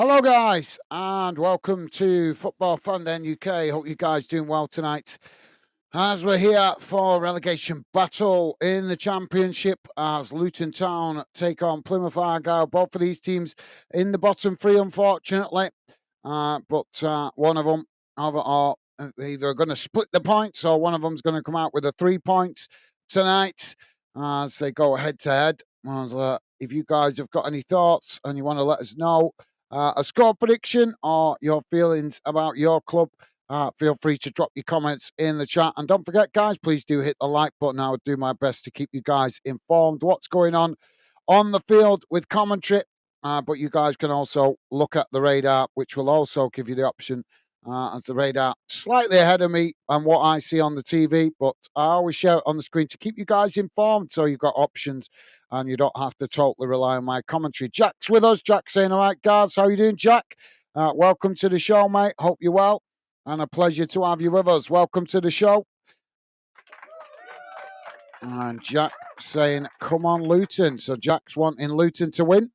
Hello, guys, and welcome to Football Fun Den UK. Hope you guys doing well tonight. As we're here for relegation battle in the Championship, as Luton Town take on Plymouth Argyle. Both of these teams in the bottom three, unfortunately, but one of them are either going to split the points or one of them's going to come out with the 3 points tonight as they go head to head. If you guys have got any thoughts and you want to let us know a score prediction or your feelings about your club, feel free to drop your comments in the chat. And don't forget, guys, please do hit the like button. I would do my best to keep you guys informed what's going on the field with commentary. But you guys can also look at the radar, which will also give you the option as the radar slightly ahead of me and what I see on the TV. But I always share it on the screen to keep you guys informed so you've got options and you don't have to totally rely on my commentary. Jack's with us. Jack saying, all right, guys, how you doing, Jack? Welcome to the show, mate. Hope you're well. And a pleasure to have you with us. Welcome to the show. And Jack saying, come on, Luton. So Jack's wanting Luton to win.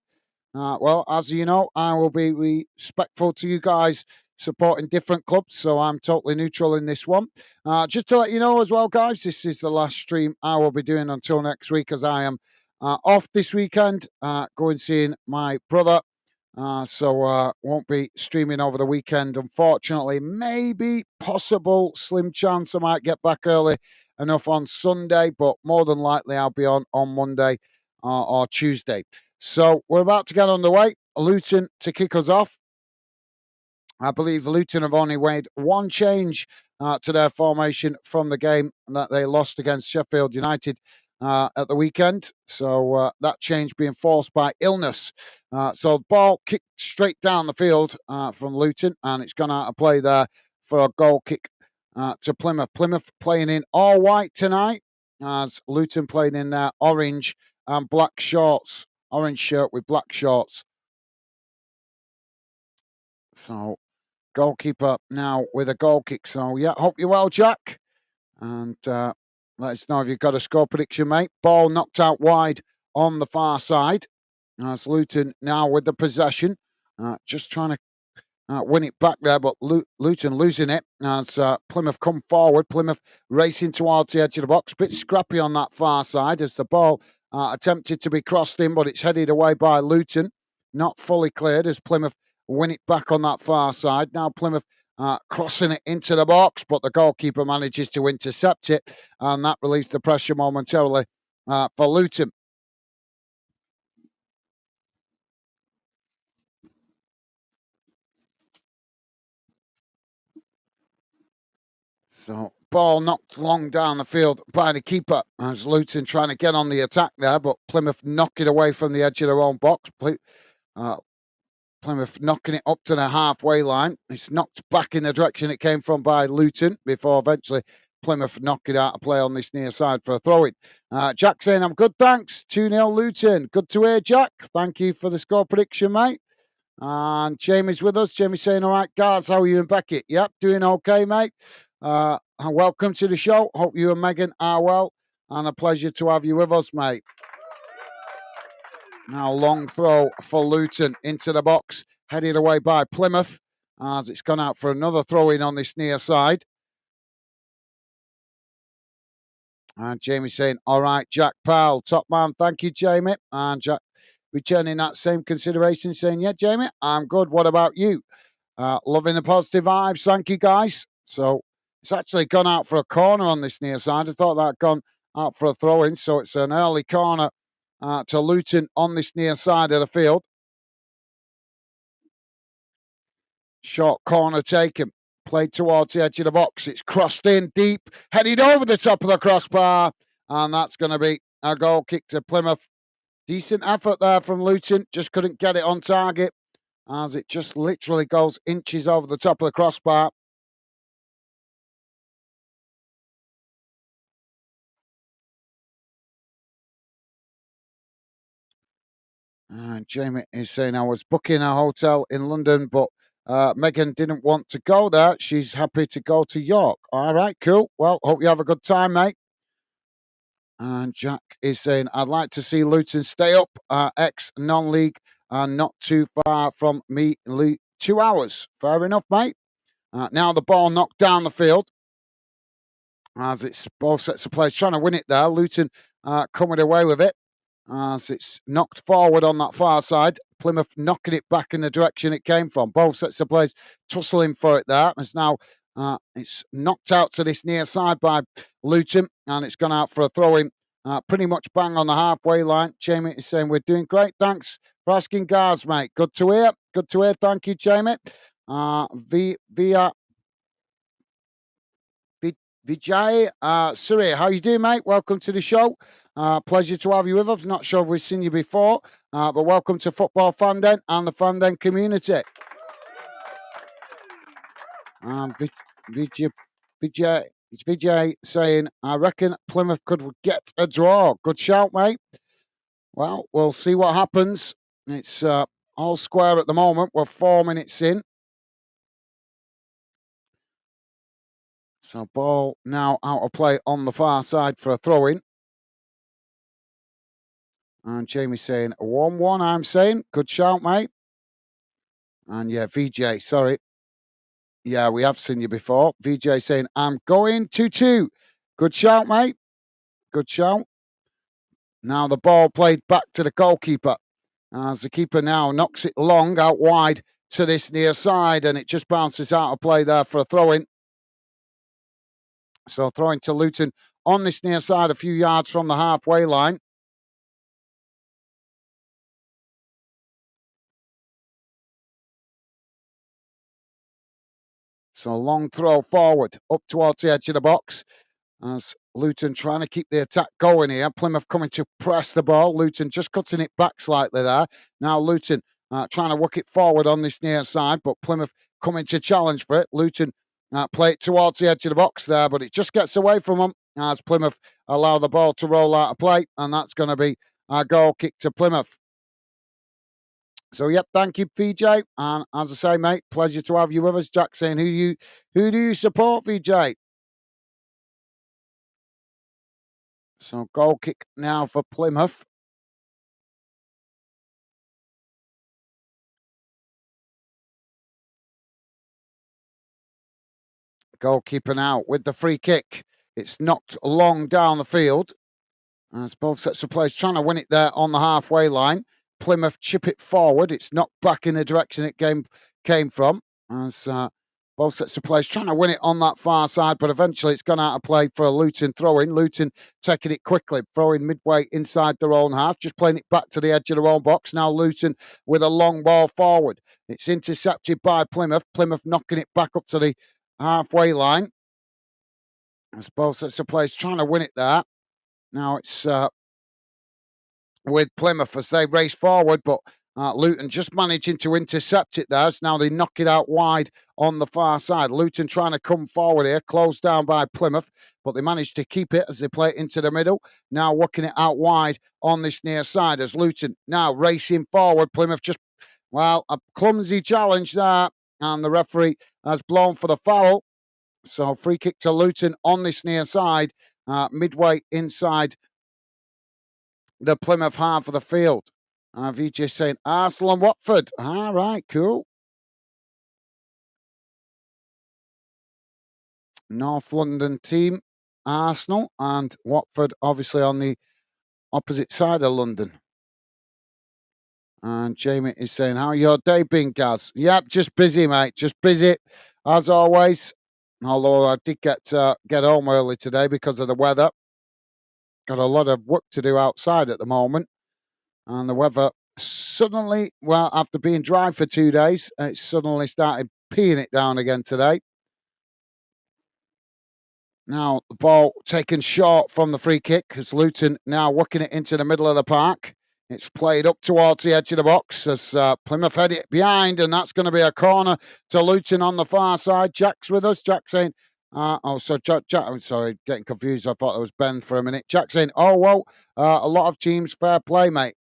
Well, as you know, I will be respectful to you guys supporting different clubs, so I'm totally neutral in this one. Just to let you know as well, guys, this is the last stream I will be doing until next week, as I am off this weekend, going seeing my brother. So won't be streaming over the weekend, unfortunately. Maybe, possible, slim chance I might get back early enough on Sunday, but more than likely I'll be on Monday or Tuesday. So we're about to get underway. Luton to kick us off. I believe Luton have only made one change to their formation from the game that they lost against Sheffield United at the weekend. So that change being forced by illness. So the ball kicked straight down the field from Luton, and it's gone out of play there for a goal kick to Plymouth. Plymouth playing in all white tonight, as Luton playing in their orange and black shorts. Orange shirt with black shorts. So goalkeeper now with a goal kick. So yeah, hope you're well, Jack. And let us know if you've got a score prediction, mate. Ball knocked out wide on the far side. As Luton now with the possession. Just trying to win it back there, but Luton losing it as Plymouth come forward. Plymouth racing towards the edge of the box. Bit scrappy on that far side as the ball attempted to be crossed in, but it's headed away by Luton. Not fully cleared as Plymouth win it back on that far side. Now Plymouth crossing it into the box, but the goalkeeper manages to intercept it, and that relieves the pressure momentarily for Luton. So ball knocked long down the field by the keeper as Luton trying to get on the attack there, but Plymouth knock it away from the edge of their own box. Plymouth knocking it up to the halfway line. It's knocked back in the direction it came from by Luton before eventually Plymouth knock it out of play on this near side for a throw-in. Jack saying, I'm good, thanks. 2-0 Luton. Good to hear, Jack. Thank you for the score prediction, mate. And Jamie's with us. Jamie saying, all right, guys, how are you and Beckett? Yep, doing okay, mate. Welcome to the show. Hope you and Megan are well, and a pleasure to have you with us, mate. Now long throw for Luton into the box, headed away by Plymouth as it's gone out for another throw-in on this near side. And Jamie saying, all right, Jack Powell, top man. Thank you, Jamie. And Jack returning that same consideration, saying, yeah, Jamie, I'm good. What about you? Loving the positive vibes. Thank you, guys. So it's actually gone out for a corner on this near side. I thought that had gone out for a throw-in. So it's an early corner to Luton on this near side of the field. Short corner taken. Played towards the edge of the box. It's crossed in deep, headed over the top of the crossbar. And that's going to be a goal kick to Plymouth. Decent effort there from Luton. Just couldn't get it on target as it just literally goes inches over the top of the crossbar. And Jamie is saying, I was booking a hotel in London, but Megan didn't want to go there. She's happy to go to York. All right, cool. Well, hope you have a good time, mate. And Jack is saying, I'd like to see Luton stay up, ex non-league and not too far from me, Lee. 2 hours. Fair enough, mate. Now the ball knocked down the field as it's both sets of players trying to win it there. Luton coming away with it as it's knocked forward on that far side. Plymouth knocking it back in the direction it came from. Both sets of players tussling for it there. As now it's knocked out to this near side by Luton and it's gone out for a throw-in. Pretty much bang on the halfway line. Jamie is saying, we're doing great. Thanks for asking, guards, mate. Good to hear. Good to hear. Thank you, Jamie. Via Vijay Suri, how you doing, mate? Welcome to the show. Pleasure to have you with us. Not sure if we've seen you before, but welcome to Football Fan Den and the Fan Den community. Vijay saying, I reckon Plymouth could get a draw. Good shout, mate. Well, we'll see what happens. It's all square at the moment. We're 4 minutes in. So ball now out of play on the far side for a throw-in. And Jamie saying 1-1, I'm saying. Good shout, mate. And yeah, VJ, sorry. Yeah, we have seen you before. VJ saying, I'm going 2-2. Good shout, mate. Good shout. Now the ball played back to the goalkeeper. As the keeper now knocks it long out wide to this near side. And it just bounces out of play there for a throw-in. So throwing to Luton on this near side, a few yards from the halfway line. So long throw forward, up towards the edge of the box. As Luton trying to keep the attack going here. Plymouth coming to press the ball. Luton just cutting it back slightly there. Now Luton trying to work it forward on this near side, but Plymouth coming to challenge for it. Luton play it towards the edge of the box there, but it just gets away from them as Plymouth allow the ball to roll out of play, and that's going to be a goal kick to Plymouth. So, yep, thank you, VJ. And as I say, mate, pleasure to have you with us. Jack saying, who do you support, VJ? So, goal kick now for Plymouth. Goalkeeper now with the free kick. It's knocked long down the field. As both sets of players trying to win it there on the halfway line. Plymouth chip it forward. It's knocked back in the direction it came from. As both sets of players trying to win it on that far side, but eventually it's gone out of play for a Luton throw-in. Luton taking it quickly, throwing midway inside their own half, just playing it back to the edge of their own box. Now Luton with a long ball forward. It's intercepted by Plymouth. Plymouth knocking it back up to the halfway line. As both sets of players trying to win it there. Now it's with Plymouth as they race forward, but Luton just managing to intercept it there. So now they knock it out wide on the far side. Luton trying to come forward here, closed down by Plymouth, but they managed to keep it as they play it into the middle. Now working it out wide on this near side as Luton now racing forward. Plymouth just, well, a clumsy challenge there, and the referee has blown for the foul. So free kick to Luton on this near side, midway inside the Plymouth half of the field. VJ saying Arsenal and Watford. All right, cool. North London team, Arsenal, and Watford obviously on the opposite side of London. And Jamie is saying, how your day been, Gaz? Yep, just busy, mate. Just busy, as always. Although I did get home early today because of the weather. Got a lot of work to do outside at the moment. And the weather suddenly, well, after being dry for 2 days, it suddenly started peeing it down again today. Now, the ball taken short from the free kick as Luton now working it into the middle of the park. It's played up towards the edge of the box as Plymouth head it behind, and that's going to be a corner to Luton on the far side. Jack's with us. Jack saying, Jack, I'm sorry, getting confused. I thought it was Ben for a minute. Jack saying, a lot of teams, fair play, mate.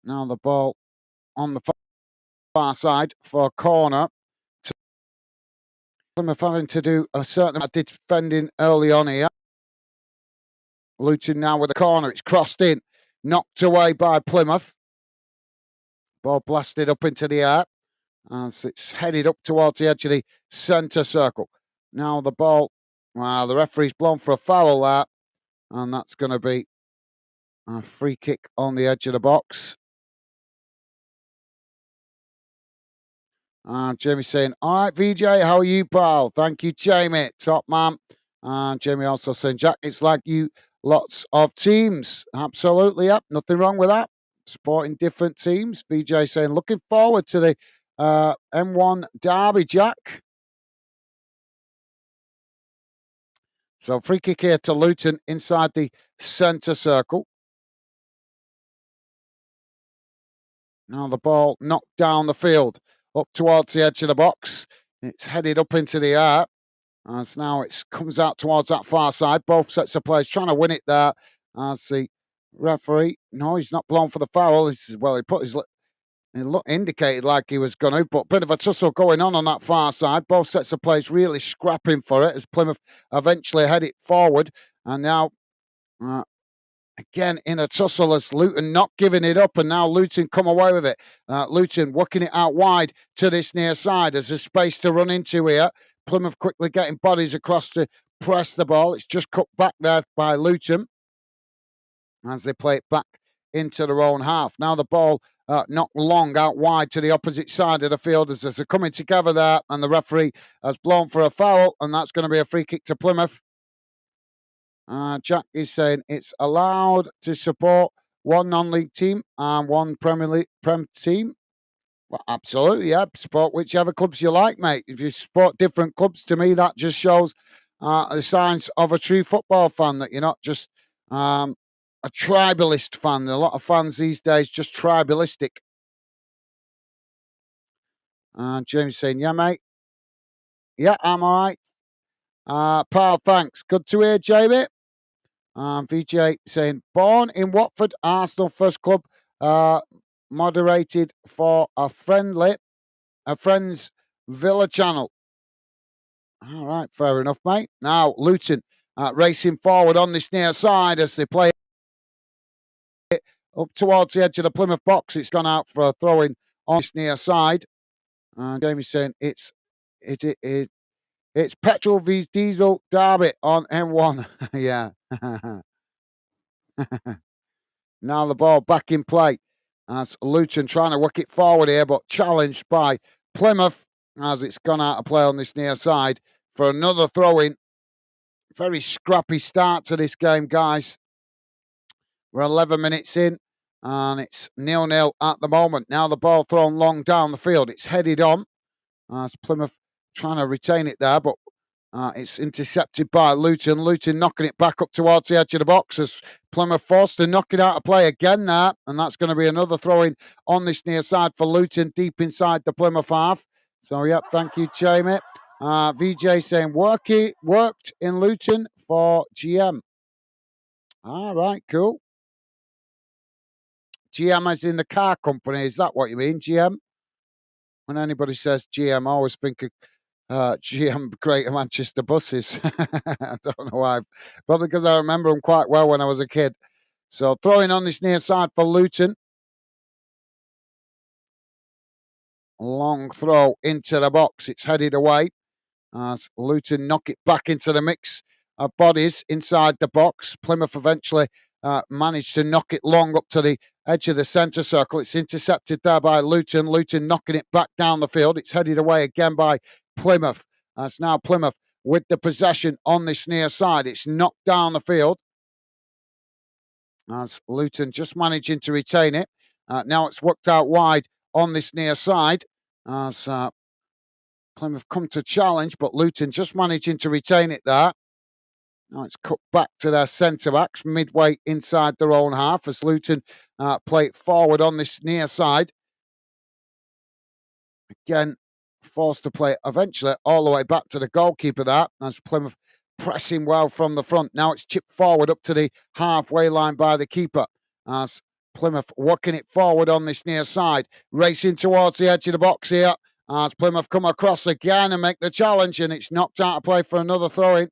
Now the ball on the far side for a corner. Plymouth having to do a certain amount of defending early on here. Luton now with the corner. It's crossed in. Knocked away by Plymouth. Ball blasted up into the air as it's headed up towards the edge of the centre circle. Now the ball, well, the referee's blown for a foul there, and that's going to be a free kick on the edge of the box. And Jamie saying, all right, VJ, how are you, pal? Thank you, Jamie. Top man. And Jamie also saying, Jack, it's like you, lots of teams. Absolutely, yep. Nothing wrong with that. Supporting different teams. VJ saying, looking forward to the M1 derby, Jack. So free kick here to Luton inside the centre circle. Now the ball knocked down the field, up towards the edge of the box. It's headed up into the air. As now it comes out towards that far side. Both sets of players trying to win it there. As the referee, no, he's not blown for the foul. Well, he put his, it indicated like he was going to, but a bit of a tussle going on that far side. Both sets of players really scrapping for it as Plymouth eventually head it forward. And now, again in a tussle as Luton not giving it up, and now Luton come away with it. Luton working it out wide to this near side as there's space to run into here. Plymouth quickly getting bodies across to press the ball. It's just cut back there by Luton as they play it back into their own half. Now the ball knocked long out wide to the opposite side of the field as they're coming together there, and the referee has blown for a foul, and that's going to be a free kick to Plymouth. Jack is saying it's allowed to support one non-league team and one Prem team. Well, absolutely, yeah. Support whichever clubs you like, mate. If you support different clubs, to me, that just shows the signs of a true football fan, that you're not just a tribalist fan. A lot of fans these days just tribalistic. James saying, yeah, mate. Yeah, I'm all right. Pal, thanks. Good to hear, Jamie. VJ saying, born in Watford, Arsenal first club, moderated for a friend's Villa channel. All right, fair enough, mate. Now, Luton racing forward on this near side as they play it up towards the edge of the Plymouth box. It's gone out for a throw-in on this near side. Jamie's saying it's petrol vs diesel derby on M1. Yeah. Now the ball back in play as Luton trying to work it forward here, but challenged by Plymouth as it's gone out of play on this near side for another throw-in. Very scrappy start to this game, guys. We're 11 minutes in and it's 0-0 at the moment. Now the ball thrown long down the field. It's headed on as Plymouth trying to retain it there, but it's intercepted by Luton. Luton knocking it back up towards the edge of the box as Plymouth forced to knock it out of play again there. And that's going to be another throw-in on this near side for Luton, deep inside the Plymouth half. So, yep, thank you, Jamie. VJ saying, worked in Luton for GM. All right, cool. GM as in the car company. Is that what you mean, GM? When anybody says GM, I always think of GM Greater Manchester Buses. I don't know why. Probably because I remember them quite well when I was a kid. So throwing on this near side for Luton. Long throw into the box. It's headed away as Luton knock it back into the mix of bodies inside the box. Plymouth eventually managed to knock it long up to the edge of the centre circle. It's intercepted there by Luton. Luton knocking it back down the field. It's headed away again by Plymouth. That's now Plymouth with the possession on this near side. It's knocked down the field as Luton just managing to retain it. Now it's worked out wide on this near side as Plymouth come to challenge, but Luton just managing to retain it there. Now it's cut back to their centre-backs midway inside their own half as Luton play it forward on this near side. Again, forced to play eventually all the way back to the goalkeeper there as Plymouth pressing well from the front. Now it's chipped forward up to the halfway line by the keeper as Plymouth working it forward on this near side. Racing towards the edge of the box here as Plymouth come across again and make the challenge, and it's knocked out of play for another throw-in.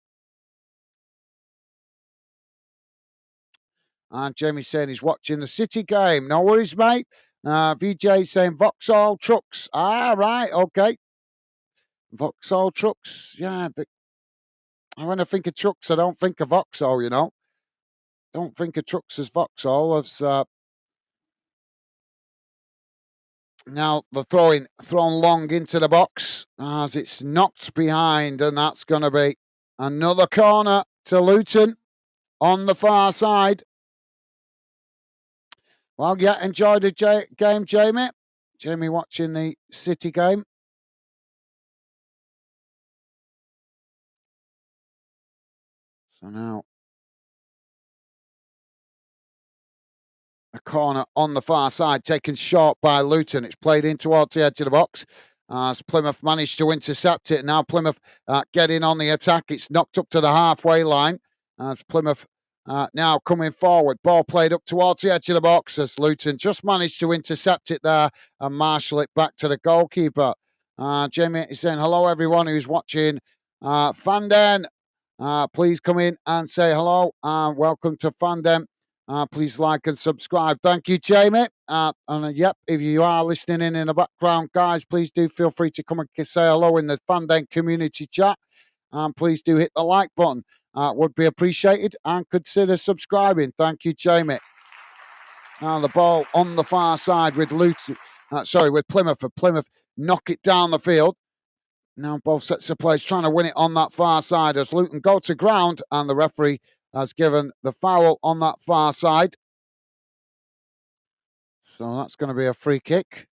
And Jamie saying he's watching the City game. No worries, mate. VJ saying Vauxhall Trucks. Ah, right, okay. Vauxhall Trucks. Yeah, but when I think of trucks, I don't think of Vauxhall, you know. Don't think of trucks as Vauxhall. As now the thrown long into the box as it's knocked behind, and that's going to be another corner to Luton on the far side. Well, yeah, enjoy the game, Jamie. Jamie watching the City game. So now a corner on the far side, taken short by Luton. It's played in towards the edge of the box as Plymouth managed to intercept it. Now Plymouth getting on the attack. It's knocked up to the halfway line as Plymouth now coming forward. Ball played up towards the edge of the box as Luton just managed to intercept it there and marshal it back to the goalkeeper. Jamie is saying hello, everyone who's watching Fandom. Please come in and say hello and welcome to Fandom. Please like and subscribe. Thank you, Jamie. Yep, if you are listening in the background, guys, please do feel free to come and say hello in the Fandom community chat. And please do hit the like button. Would be appreciated. And consider subscribing. Thank you, Jamie. Now the ball on the far side with Luton. With Plymouth. For Plymouth, knock it down the field. Now both sets of players trying to win it on that far side as Luton go to ground, and the referee has given the foul on that far side. So that's going to be a free kick.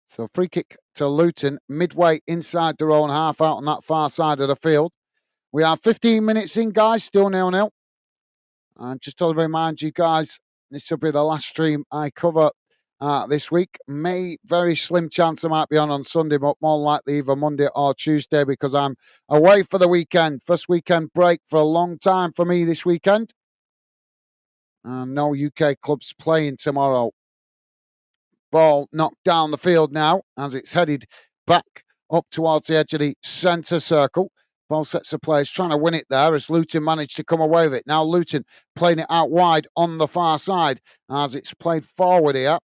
So free kick to Luton, midway inside their own half out on that far side of the field. We are 15 minutes in, guys, still 0-0. And just to remind you guys, this will be the last stream I cover this week. Very slim chance I might be on Sunday, but more likely either Monday or Tuesday because I'm away for the weekend. First weekend break for a long time for me this weekend. And no UK clubs playing tomorrow. Ball knocked down the field now as it's headed back up towards the edge of the centre circle. Both sets of players trying to win it there as Luton managed to come away with it. Now Luton playing it out wide on the far side as it's played forward here.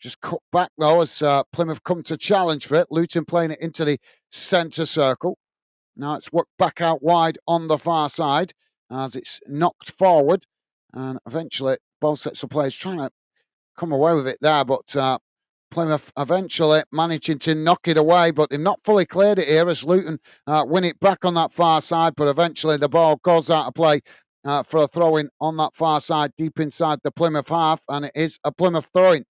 Just cut back though as Plymouth come to challenge for it. Luton playing it into the centre circle. Now it's worked back out wide on the far side as it's knocked forward. And eventually both sets of players trying to come away with it there, but Plymouth eventually managing to knock it away, but they've not fully cleared it here as Luton win it back on that far side, but eventually the ball goes out of play for a throw-in on that far side, deep inside the Plymouth half, and it is a Plymouth throw-in.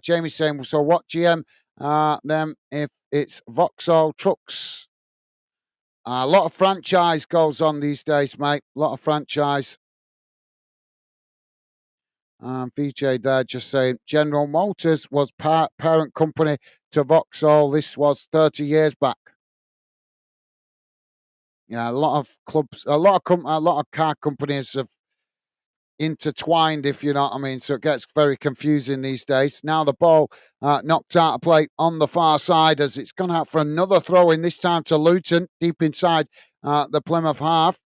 Jamie's saying, so what GM them if it's Vauxhall Trucks? A lot of franchise goes on these days, mate. A lot of franchise. VJ there just saying General Motors was parent company to Vauxhall. This was 30 years back. Yeah, a lot of clubs, a lot of car companies have intertwined, if you know what I mean. So it gets very confusing these days. Now the ball knocked out of play on the far side as it's gone out for another throw in, this time to Luton, deep inside the Plymouth half.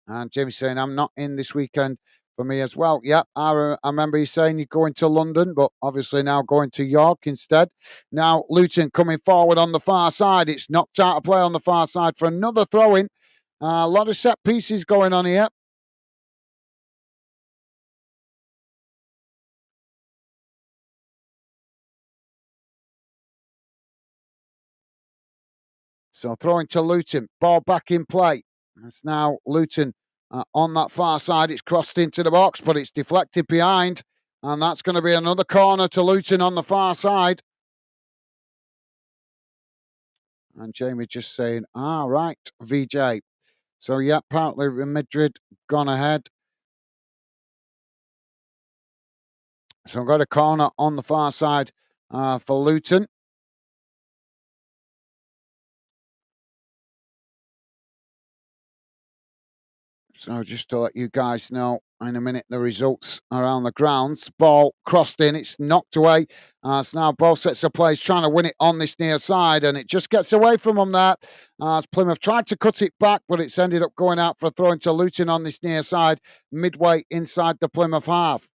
And Jamie's saying, I'm not in this weekend for me as well. Yeah, I remember you saying you're going to London, but obviously now going to York instead. Now Luton coming forward on the far side. It's knocked out of play on the far side for another throw-in. A lot of set pieces going on here. So throwing to Luton. Ball back in play. It's now Luton on that far side. It's crossed into the box, but it's deflected behind. And that's going to be another corner to Luton on the far side. And Jamie just saying, right, VJ. So, yeah, apparently Madrid gone ahead. So, I've got a corner on the far side for Luton. So, just to let you guys know, in a minute the results around the grounds. Ball crossed in, it's knocked away. So now ball sets a place, trying to win it on this near side, and it just gets away from them there. As Plymouth tried to cut it back, but it's ended up going out for a throw into Luton on this near side, midway inside the Plymouth half.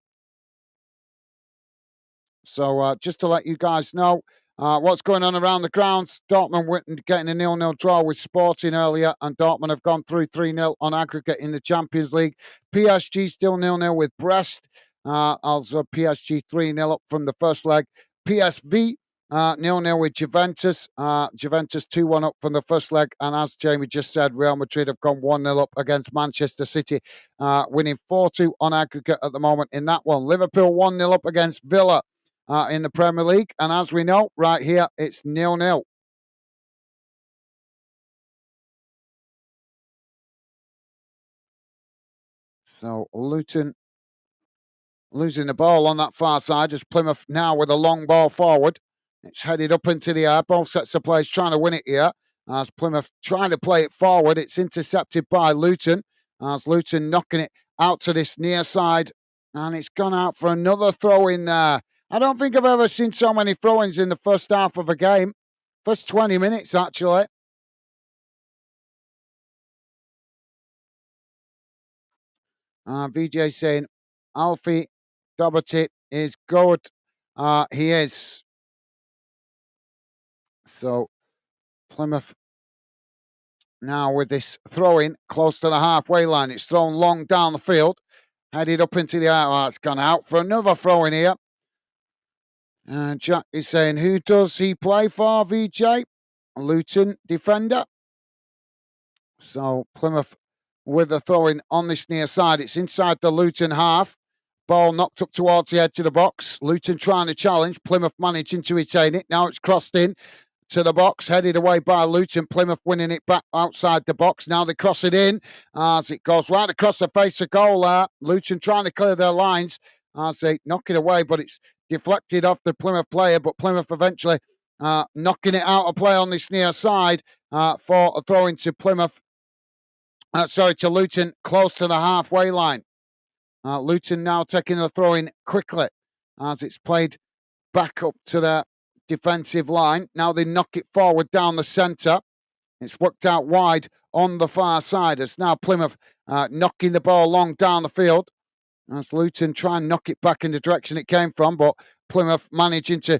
So just to let you guys know what's going on around the grounds, Dortmund went getting a 0-0 draw with Sporting earlier, and Dortmund have gone through 3-0 on aggregate in the Champions League. PSG still 0-0 with Brest. Also PSG 3-0 up from the first leg. PSV 0-0 with Juventus. Juventus 2-1 up from the first leg. And as Jamie just said, Real Madrid have gone 1-0 up against Manchester City, winning 4-2 on aggregate at the moment in that one. Liverpool 1-0 up against Villa in the Premier League. And as we know, right here, it's 0-0. So Luton losing the ball on that far side as Plymouth now with a long ball forward. It's headed up into the air. Both sets of players trying to win it here. As Plymouth trying to play it forward, it's intercepted by Luton. As Luton knocking it out to this near side. And it's gone out for another throw in there. I don't think I've ever seen so many throw-ins in the first half of a game. First 20 minutes, actually. VJ saying, Alfie Doherty is good. He is. So Plymouth now with this throw-in close to the halfway line. It's thrown long down the field, headed up into the air. Oh, it's gone out for another throw-in here. And Jack is saying, who does he play for, VJ? Luton defender. So Plymouth with the throw-in on this near side. It's inside the Luton half. Ball knocked up towards the edge of the box. Luton trying to challenge. Plymouth managing to retain it. Now it's crossed in to the box, headed away by Luton. Plymouth winning it back outside the box. Now they cross it in as it goes right across the face of goal there. Luton trying to clear their lines as they knock it away, but it's deflected off the Plymouth player. But Plymouth eventually knocking it out of play on this near side for a throw into Plymouth. To Luton, close to the halfway line. Luton now taking the throw in quickly as it's played back up to the defensive line. Now they knock it forward down the centre. It's worked out wide on the far side. It's now Plymouth knocking the ball long down the field. As Luton try and knock it back in the direction it came from, but Plymouth managing to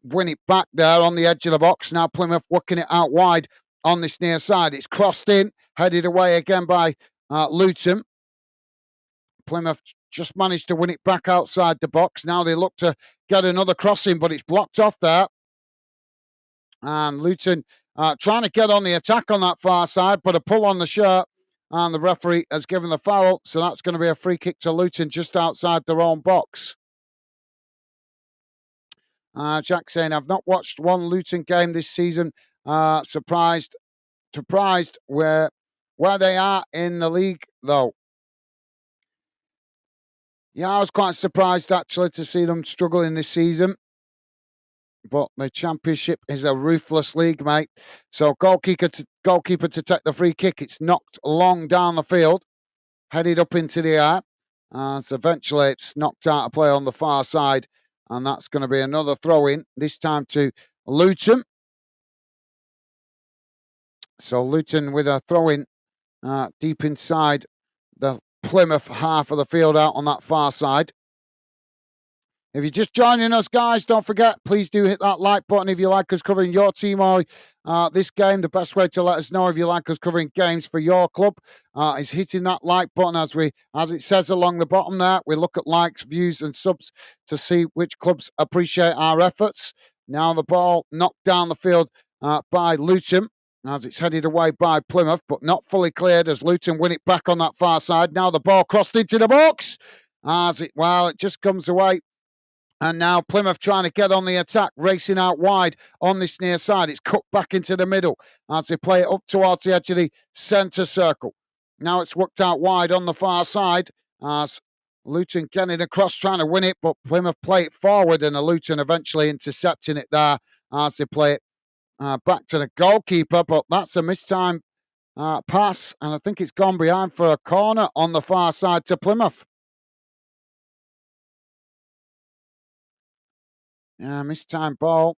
win it back there on the edge of the box. Now Plymouth working it out wide on this near side. It's crossed in, headed away again by Luton. Plymouth just managed to win it back outside the box. Now they look to get another crossing, but it's blocked off there. And Luton trying to get on the attack on that far side, but a pull on the shirt. And the referee has given the foul. So that's going to be a free kick to Luton just outside their own box. Jack saying, I've not watched one Luton game this season. Surprised where they are in the league, though. Yeah, I was quite surprised, actually, to see them struggling this season. But the Championship is a ruthless league, mate. So goalkeeper to take the free kick. It's knocked long down the field, headed up into the air. So eventually it's knocked out of play on the far side. And that's going to be another throw-in, this time to Luton. So Luton with a throw-in deep inside the Plymouth half of the field out on that far side. If you're just joining us, guys, don't forget, please do hit that like button if you like us covering your team or this game. The best way to let us know if you like us covering games for your club is hitting that like button as it says along the bottom there. We look at likes, views and subs to see which clubs appreciate our efforts. Now the ball knocked down the field by Luton as it's headed away by Plymouth, but not fully cleared as Luton win it back on that far side. Now the ball crossed into the box it just comes away. And now Plymouth trying to get on the attack, racing out wide on this near side. It's cut back into the middle as they play it up towards the edge of the centre circle. Now it's worked out wide on the far side as Luton getting across, trying to win it, but Plymouth play it forward and the Luton eventually intercepting it there as they play it back to the goalkeeper. But that's a mistimed pass, and I think it's gone behind for a corner on the far side to Plymouth. Yeah, mistimed ball.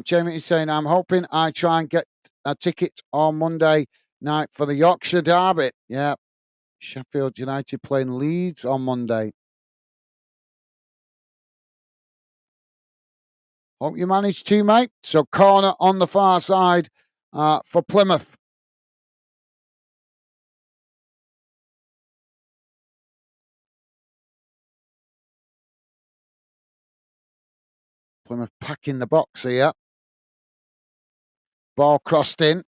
Jamie is saying, I'm hoping I try and get a ticket on Monday night for the Yorkshire Derby. Yeah, Sheffield United playing Leeds on Monday. Hope you managed to, mate. So corner on the far side for Plymouth. Plymouth packing the box here. Ball crossed in.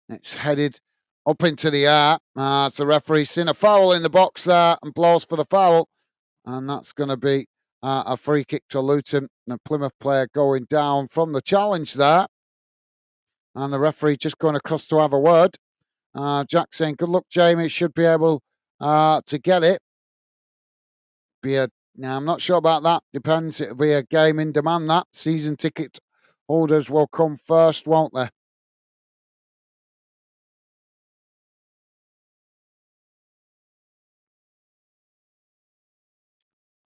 It's headed up into the air. It's the referee seen a foul in the box there and blows for the foul. And that's going to be a free kick to Luton. The Plymouth player going down from the challenge there. And the referee just going across to have a word. Jack saying, good luck, Jamie. Should be able to get it. Now, I'm not sure about that. Depends. It'll be a game in demand, that. Season ticket holders will come first, won't they?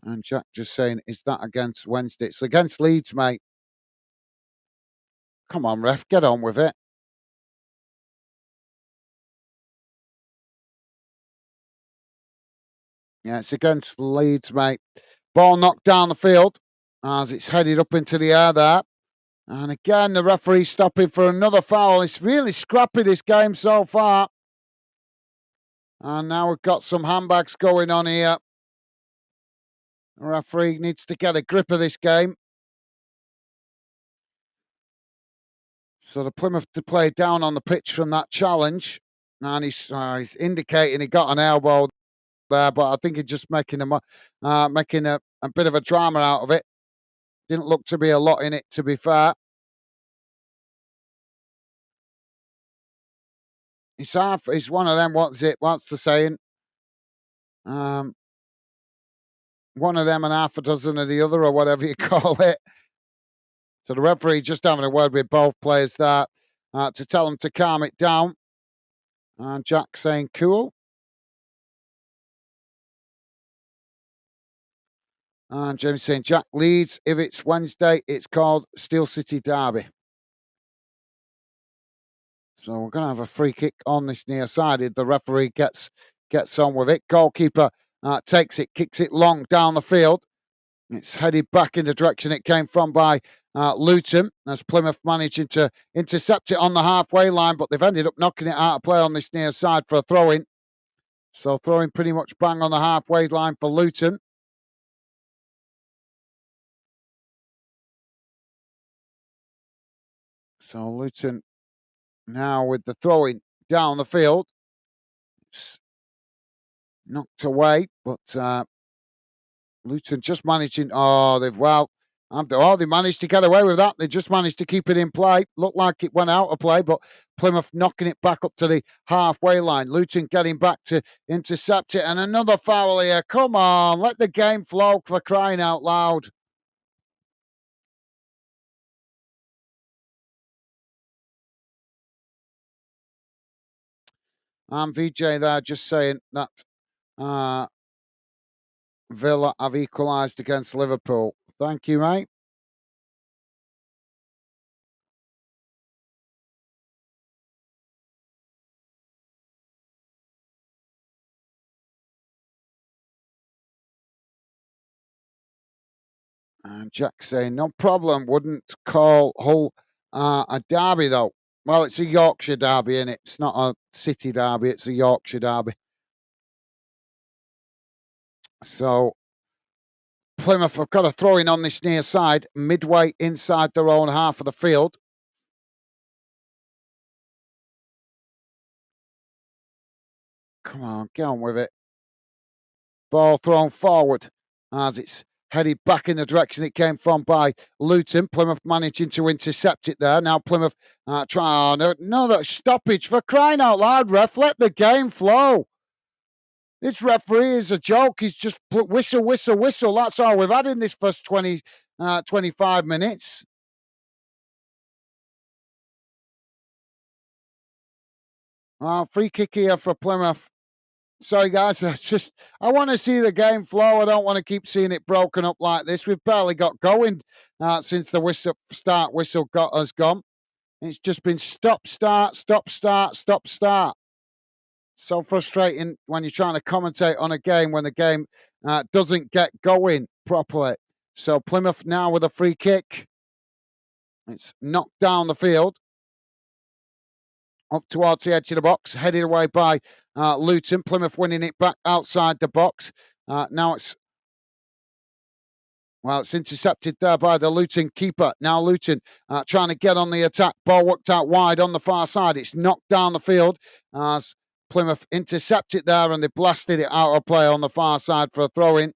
And Jack just saying, is that against Wednesday? It's against Leeds, mate. Come on, ref, get on with it. Yeah, it's against Leeds, mate. Ball knocked down the field as it's headed up into the air there. And again, the referee stopping for another foul. It's really scrappy, this game so far. And now we've got some handbags going on here. The referee needs to get a grip of this game. So the Plymouth to play down on the pitch from that challenge. And he's indicating he got an elbow there, but I think he's just making a bit of a drama out of it. Didn't look to be a lot in it, to be fair. It's one of them. What's the saying? One of them and half a dozen of the other, or whatever you call it. So the referee just having a word with both players there to tell them to calm it down. And Jack saying, cool. And James saying, Jack leads. If it's Wednesday, it's called Steel City Derby. So we're going to have a free kick on this near side. The referee gets on with it. Goalkeeper takes it, kicks it long down the field. It's headed back in the direction it came from by Luton, as Plymouth managing to intercept it on the halfway line, but they've ended up knocking it out of play on this near side for a throw-in. So throwing pretty much bang on the halfway line for Luton. So Luton now with the throwing down the field. It's knocked away, but Luton just managing. They managed to get away with that. They just managed to keep it in play. Looked like it went out of play, but Plymouth knocking it back up to the halfway line. Luton getting back to intercept it, and another foul here. Come on, let the game flow, for crying out loud. And VJ there just saying that Villa have equalised against Liverpool. Thank you, mate. And Jack saying, no problem, wouldn't call Hull a derby, though. Well, it's a Yorkshire derby, innit? It's not a city derby, it's a Yorkshire derby. So Plymouth have got a throw in on this near side, midway inside their own half of the field. Come on, get on with it. Ball thrown forward as it's headed back in the direction it came from by Luton. Plymouth managing to intercept it there. Now Plymouth another stoppage, for crying out loud, ref. Let the game flow. This referee is a joke. He's just whistle, whistle, whistle. That's all we've had in this first 25 minutes. Free kick here for Plymouth. Sorry, guys. I want to see the game flow. I don't want to keep seeing it broken up like this. We've barely got going since the start whistle has gone. It's just been stop, start, stop, start, stop, start. So frustrating when you're trying to commentate on a game when the game doesn't get going properly. So Plymouth now with a free kick. It's knocked down the field. Up towards the edge of the box, headed away by Luton. Plymouth winning it back outside the box. Now it's intercepted there by the Luton keeper. Now Luton trying to get on the attack. Ball worked out wide on the far side. It's knocked down the field as Plymouth intercept it there and they blasted it out of play on the far side for a throw-in.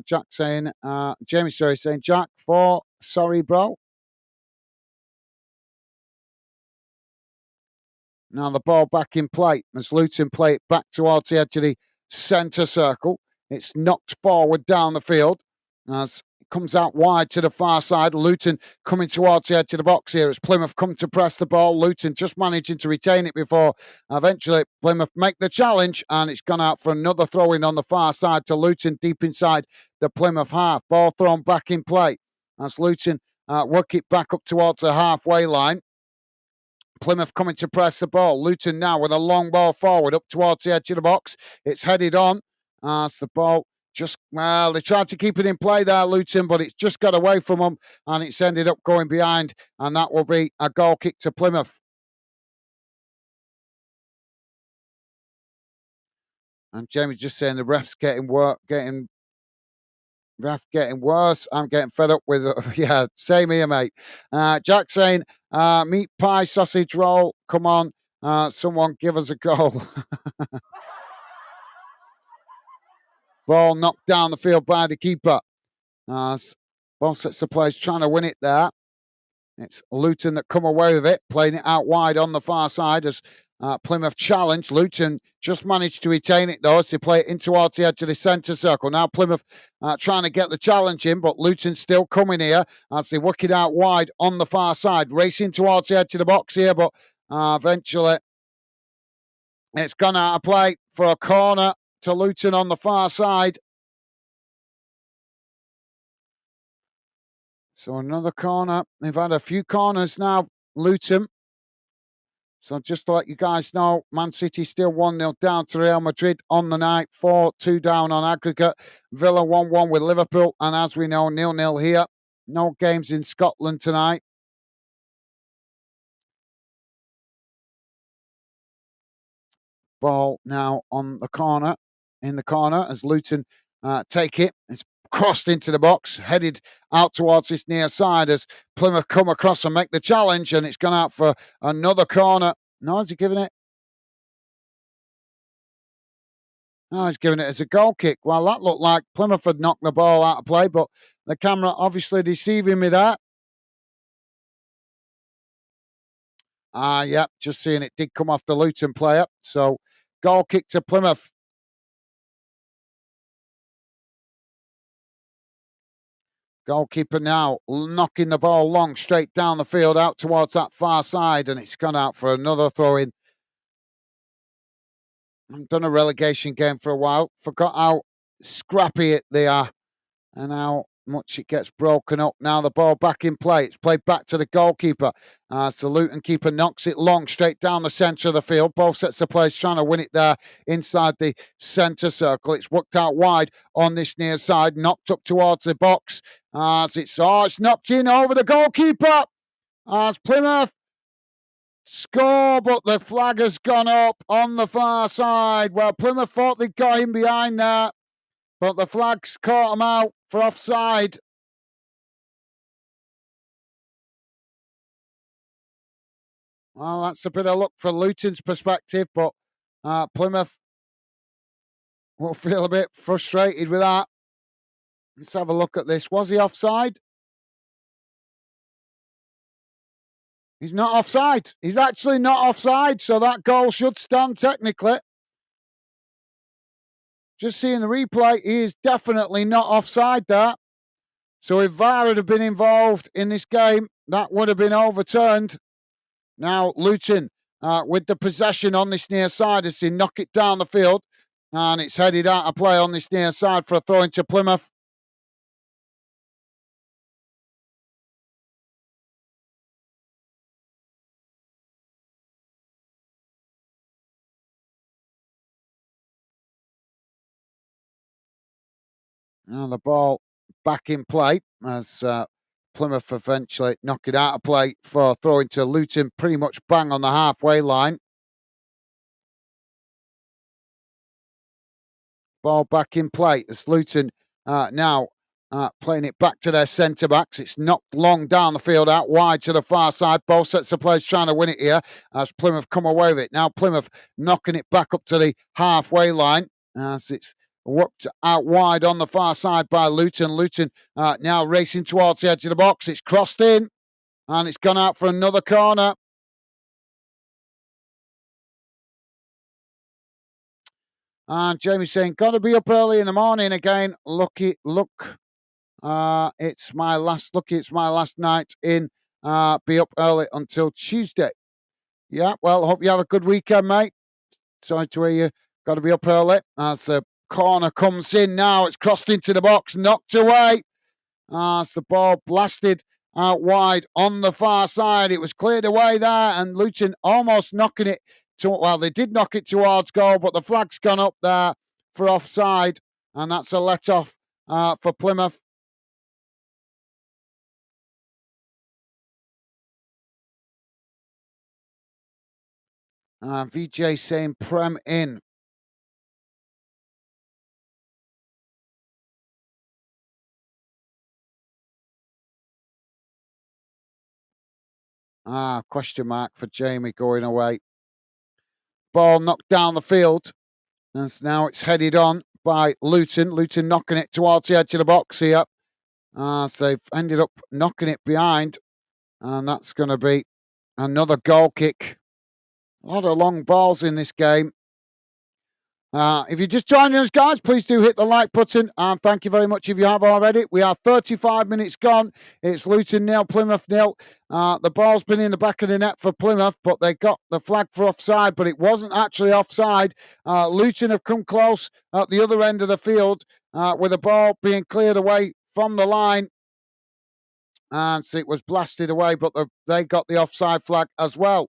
Jack saying, Jamie Surrey saying, Jack, sorry, bro. Now the ball back in play as Luton play it back towards the edge of the centre circle. It's knocked forward down the field as it comes out wide to the far side. Luton coming towards the edge of the box here as Plymouth come to press the ball. Luton just managing to retain it before eventually Plymouth make the challenge, and it's gone out for another throw-in on the far side to Luton deep inside the Plymouth half. Ball thrown back in play as Luton work it back up towards the halfway line. Plymouth coming to press the ball. Luton now with a long ball forward up towards the edge of the box. It's headed on. As the ball they tried to keep it in play there, Luton, but it's just got away from them and it's ended up going behind, and that will be a goal kick to Plymouth. And Jamie's just saying the ref's getting worse. I'm getting fed up with it. Yeah, same here, mate. Jack saying, meat pie, sausage roll. Come on, someone give us a goal. Ball knocked down the field by the keeper. Both sets of players trying to win it there. It's Luton that come away with it, playing it out wide on the far side as Plymouth challenge. Luton just managed to retain it though as they play it in towards the edge of the centre circle. Now Plymouth trying to get the challenge in, but Luton still coming here as they work it out wide on the far side, racing towards the edge of the box here, but eventually it's gone out of play for a corner to Luton on the far side. So another corner. They've had a few corners now, Luton. So just to let you guys know, Man City still 1-0 down to Real Madrid on the night, 4-2 down on aggregate. Villa 1-1 with Liverpool, and as we know, 0-0 here. No games in Scotland tonight. Ball now on the corner, in the corner as Luton take it. It's crossed into the box, headed out towards this near side as Plymouth come across and make the challenge, and it's gone out for another corner. No, is he giving it? No, he's giving it as a goal kick. Well, that looked like Plymouth had knocked the ball out of play, but the camera obviously deceiving me there. Yeah, just seeing it did come off the Luton player. So, goal kick to Plymouth. Goalkeeper now knocking the ball long straight down the field out towards that far side, and it's gone out for another throw-in. I haven't done a relegation game for a while. Forgot how scrappy they are and how much it gets broken up. Now the ball back in play. It's played back to the goalkeeper. So the Luton keeper knocks it long straight down the centre of the field. Both sets of players trying to win it there inside the centre circle. It's worked out wide on this near side. Knocked up towards the box. It's knocked in over the goalkeeper. As Plymouth score, but the flag has gone up on the far side. Well, Plymouth thought they got him behind there, but the flag's caught him out for offside. Well, that's a bit of luck for Luton's perspective, but Plymouth will feel a bit frustrated with that. Let's have a look at this. Was he offside? He's not offside. He's actually not offside, so that goal should stand technically. Just seeing the replay, he is definitely not offside there. So if VAR had been involved in this game, that would have been overturned. Now Luton with the possession on this near side as they knock it down the field. And it's headed out of play on this near side for a throw into Plymouth. And the ball back in play as Plymouth eventually knock it out of play for a throw into Luton, pretty much bang on the halfway line. Ball back in play as Luton now playing it back to their centre backs. It's knocked long down the field, out wide to the far side. Both sets of players trying to win it here as Plymouth come away with it. Now Plymouth knocking it back up to the halfway line as it's worked out wide on the far side by Luton. Luton now racing towards the edge of the box. It's crossed in and it's gone out for another corner. And Jamie's saying, got to be up early in the morning again. Look. It's my last night in. Be up early until Tuesday. Yeah, well, hope you have a good weekend, mate. Sorry to hear you got to be up early. As the corner comes in now, it's crossed into the box, knocked away. As the ball blasted out wide on the far side. It was cleared away there, and Luton almost knocking it they did knock it towards goal, but the flag's gone up there for offside, and that's a let-off for Plymouth. VJ saying Prem in. Question mark for Jamie going away. Ball knocked down the field. And now it's headed on by Luton. Luton knocking it towards the edge of the box here. So they've ended up knocking it behind. And that's going to be another goal kick. A lot of long balls in this game. If you're just joining us, guys, please do hit the like button. And thank you very much if you have already. We are 35 minutes gone. It's Luton 0, Plymouth 0. The ball's been in the back of the net for Plymouth, but they got the flag for offside, but it wasn't actually offside. Luton have come close at the other end of the field with the ball being cleared away from the line. And so it was blasted away, but they got the offside flag as well.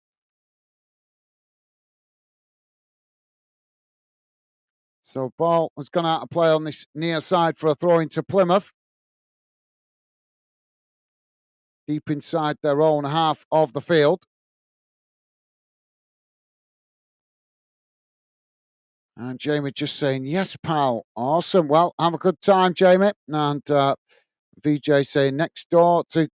So ball has gone out of play on this near side for a throw into Plymouth. Deep inside their own half of the field. And Jamie just saying, yes, pal. Awesome. Well, have a good time, Jamie. And VJ saying next door to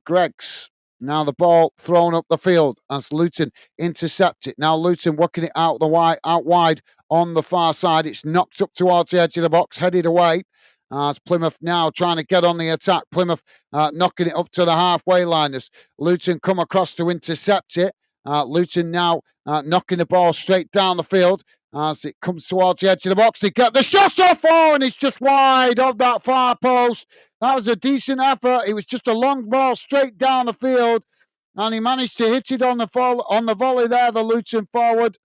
Greg's. Now the ball thrown up the field as Luton intercept it. Now Luton working it out wide on the far side. It's knocked up towards the edge of the box, headed away. As Plymouth now trying to get on the attack. Plymouth knocking it up to the halfway line as Luton come across to intercept it. Luton now knocking the ball straight down the field as it comes towards the edge of the box. They get the shot off, and it's just wide of that far post. That was a decent effort. It was just a long ball straight down the field, and he managed to hit it on the volley there, the Luton forward,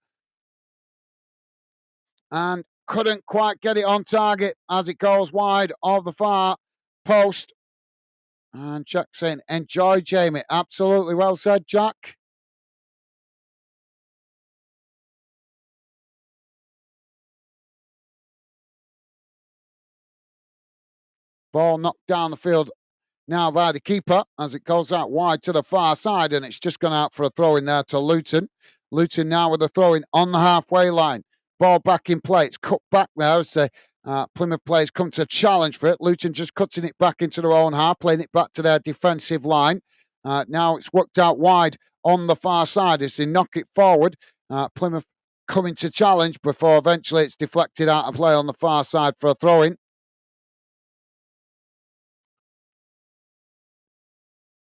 and couldn't quite get it on target as it goes wide of the far post. And Jack saying, enjoy, Jamie. Absolutely well said, Jack. Ball knocked down the field now by the keeper as it goes out wide to the far side, and it's just gone out for a throw in there to Luton. Luton now with a throw in on the halfway line. Ball back in play. It's cut back there as the Plymouth players come to challenge for it. Luton just cutting it back into their own half, playing it back to their defensive line. Now it's worked out wide on the far side as they knock it forward. Plymouth coming to challenge before eventually it's deflected out of play on the far side for a throw in.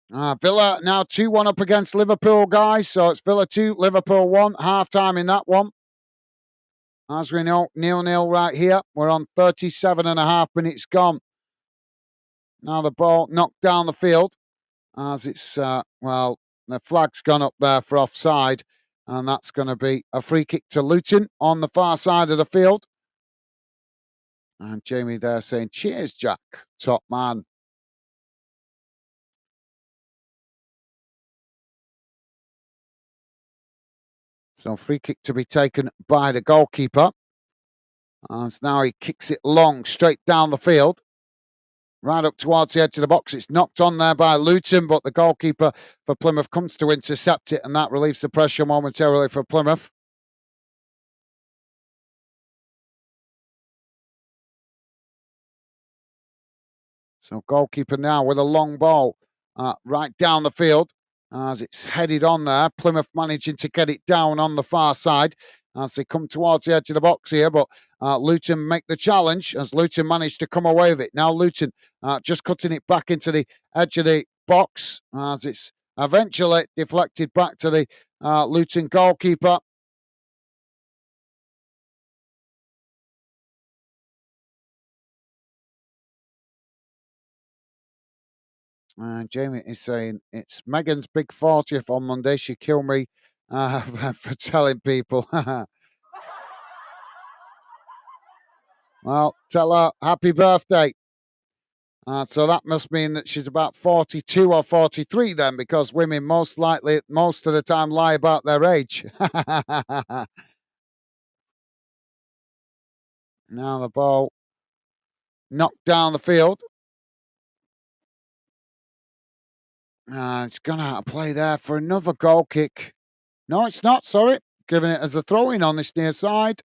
Villa now 2-1 up against Liverpool, guys. So it's Villa 2, Liverpool 1. Half time in that one. As we know, 0-0 right here. We're on 37.5 minutes gone. Now the ball knocked down the field as it's, the flag's gone up there for offside. And that's going to be a free kick to Luton on the far side of the field. And Jamie there saying, cheers, Jack, top man. So free kick to be taken by the goalkeeper. As now he kicks it long, straight down the field. Right up towards the edge of the box. It's knocked on there by Luton, but the goalkeeper for Plymouth comes to intercept it, and that relieves the pressure momentarily for Plymouth. So goalkeeper now with a long ball right down the field as it's headed on there. Plymouth managing to get it down on the far side as they come towards the edge of the box here, but Luton make the challenge as Luton managed to come away with it. Now Luton just cutting it back into the edge of the box as it's eventually deflected back to the Luton goalkeeper. And Jamie is saying it's Megan's big 40th on Monday. She killed me for telling people. Well, tell her happy birthday. So that must mean that she's about 42 or 43 then, because women most likely, most of the time, lie about their age. Now the ball knocked down the field. It's gone out of play there for another goal kick. No, it's not, sorry. Giving it as a throw-in on this near side.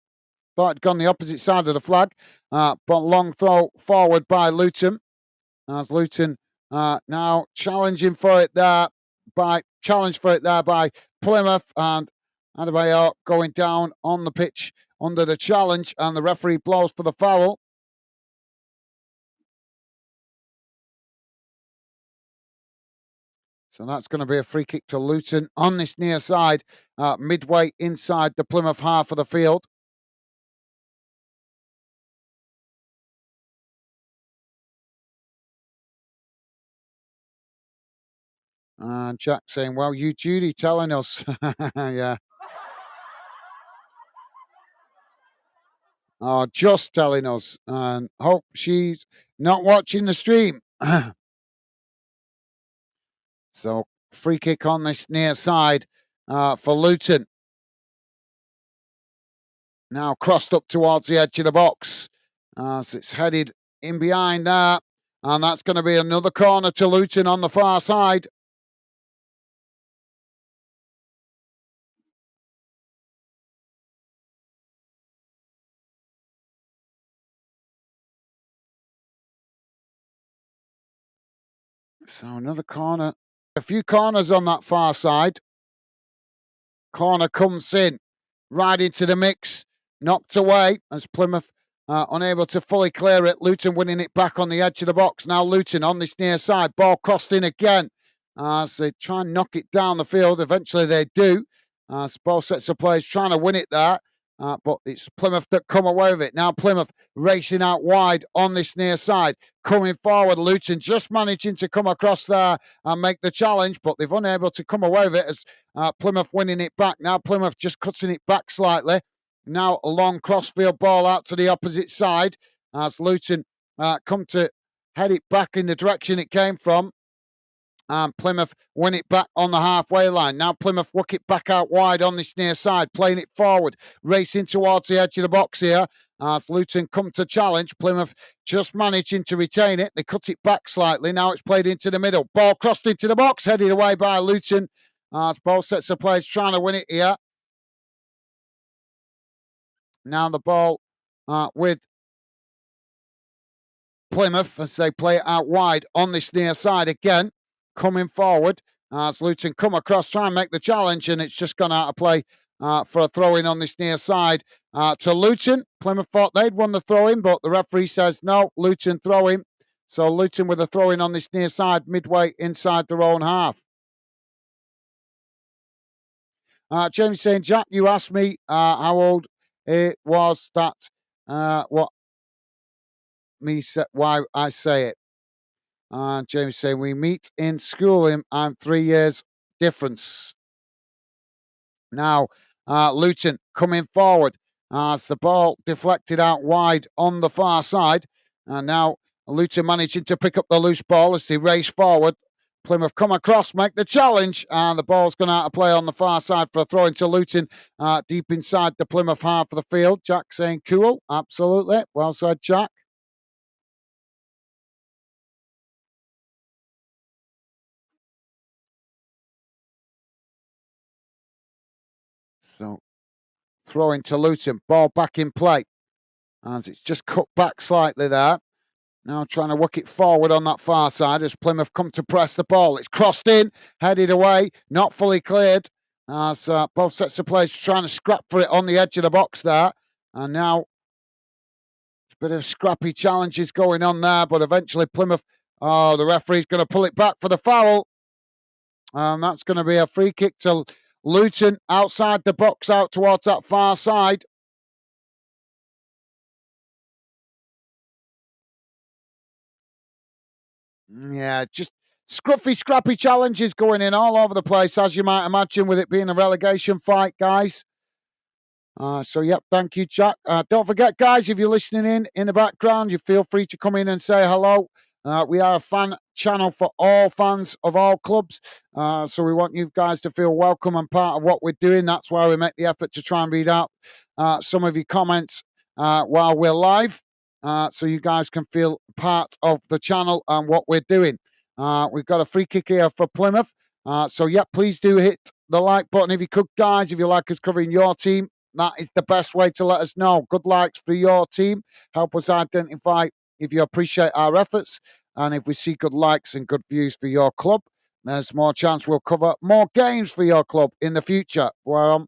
Thought it'd gone the opposite side of the flag. But long throw forward by Luton. As Luton now challenging for it there by Plymouth, and Adebayor going down on the pitch under the challenge, and the referee blows for the foul. So that's going to be a free kick to Luton on this near side, midway inside the Plymouth half of the field. And Jack saying, well, you Judy telling us. Yeah. Oh, just telling us. And hope she's not watching the stream. So free kick on this near side for Luton. Now crossed up towards the edge of the box. So it's headed in behind there. And that's going to be another corner to Luton on the far side. So another corner. A few corners on that far side. Corner comes in. Right into the mix. Knocked away as Plymouth unable to fully clear it. Luton winning it back on the edge of the box. Now Luton on this near side. Ball crossed in again. As they try and knock it down the field. Eventually they do. Both sets of players trying to win it there. But it's Plymouth that come away with it. Now Plymouth racing out wide on this near side. Coming forward. Luton just managing to come across there and make the challenge. But they've unable to come away with it as Plymouth winning it back. Now Plymouth just cutting it back slightly. Now a long crossfield ball out to the opposite side as Luton come to head it back in the direction it came from. And Plymouth win it back on the halfway line. Now Plymouth work it back out wide on this near side, playing it forward, racing towards the edge of the box here. As Luton come to challenge, Plymouth just managing to retain it. They cut it back slightly. Now it's played into the middle. Ball crossed into the box, headed away by Luton. As both sets of players trying to win it here. Now the ball with Plymouth as they play it out wide on this near side again. Coming forward as Luton come across, try and make the challenge, and it's just gone out of play for a throw-in on this near side to Luton. Plymouth thought they'd won the throw-in, but the referee says no, Luton throw-in. So Luton with a throw-in on this near side, midway inside their own half. James saying, Jack, you asked me how old it was that what me say, why I say it. James saying we meet in school. I'm 3 years difference. Now, Luton coming forward as the ball deflected out wide on the far side. And now Luton managing to pick up the loose ball as they race forward. Plymouth come across, make the challenge, and the ball's gone out of play on the far side for a throw into Luton, deep inside the Plymouth half of the field. Jack saying cool, absolutely. Well said, Jack. So, throw into Luton, ball back in play, as it's just cut back slightly there. Now trying to work it forward on that far side as Plymouth come to press the ball. It's crossed in, headed away, not fully cleared. As both sets of players trying to scrap for it on the edge of the box there. And now a bit of scrappy challenges going on there, but eventually Plymouth, the referee's going to pull it back for the foul. And that's going to be a free kick to Luton outside the box, out towards that far side. Yeah, just scrappy challenges going in all over the place, as you might imagine, with it being a relegation fight, guys. Yep, thank you, Jack. Don't forget, guys, if you're listening in the background, you feel free to come in and say hello. We are a fan channel for all fans of all clubs. So we want you guys to feel welcome and part of what we're doing. That's why we make the effort to try and read out some of your comments while we're live. So you guys can feel part of the channel and what we're doing. We've got a free kick here for Plymouth. Please do hit the like button if you could, guys. If you like us covering your team, that is the best way to let us know. Good likes for your team. Help us identify if you appreciate our efforts. And if we see good likes and good views for your club, there's more chance we'll cover more games for your club in the future. Well,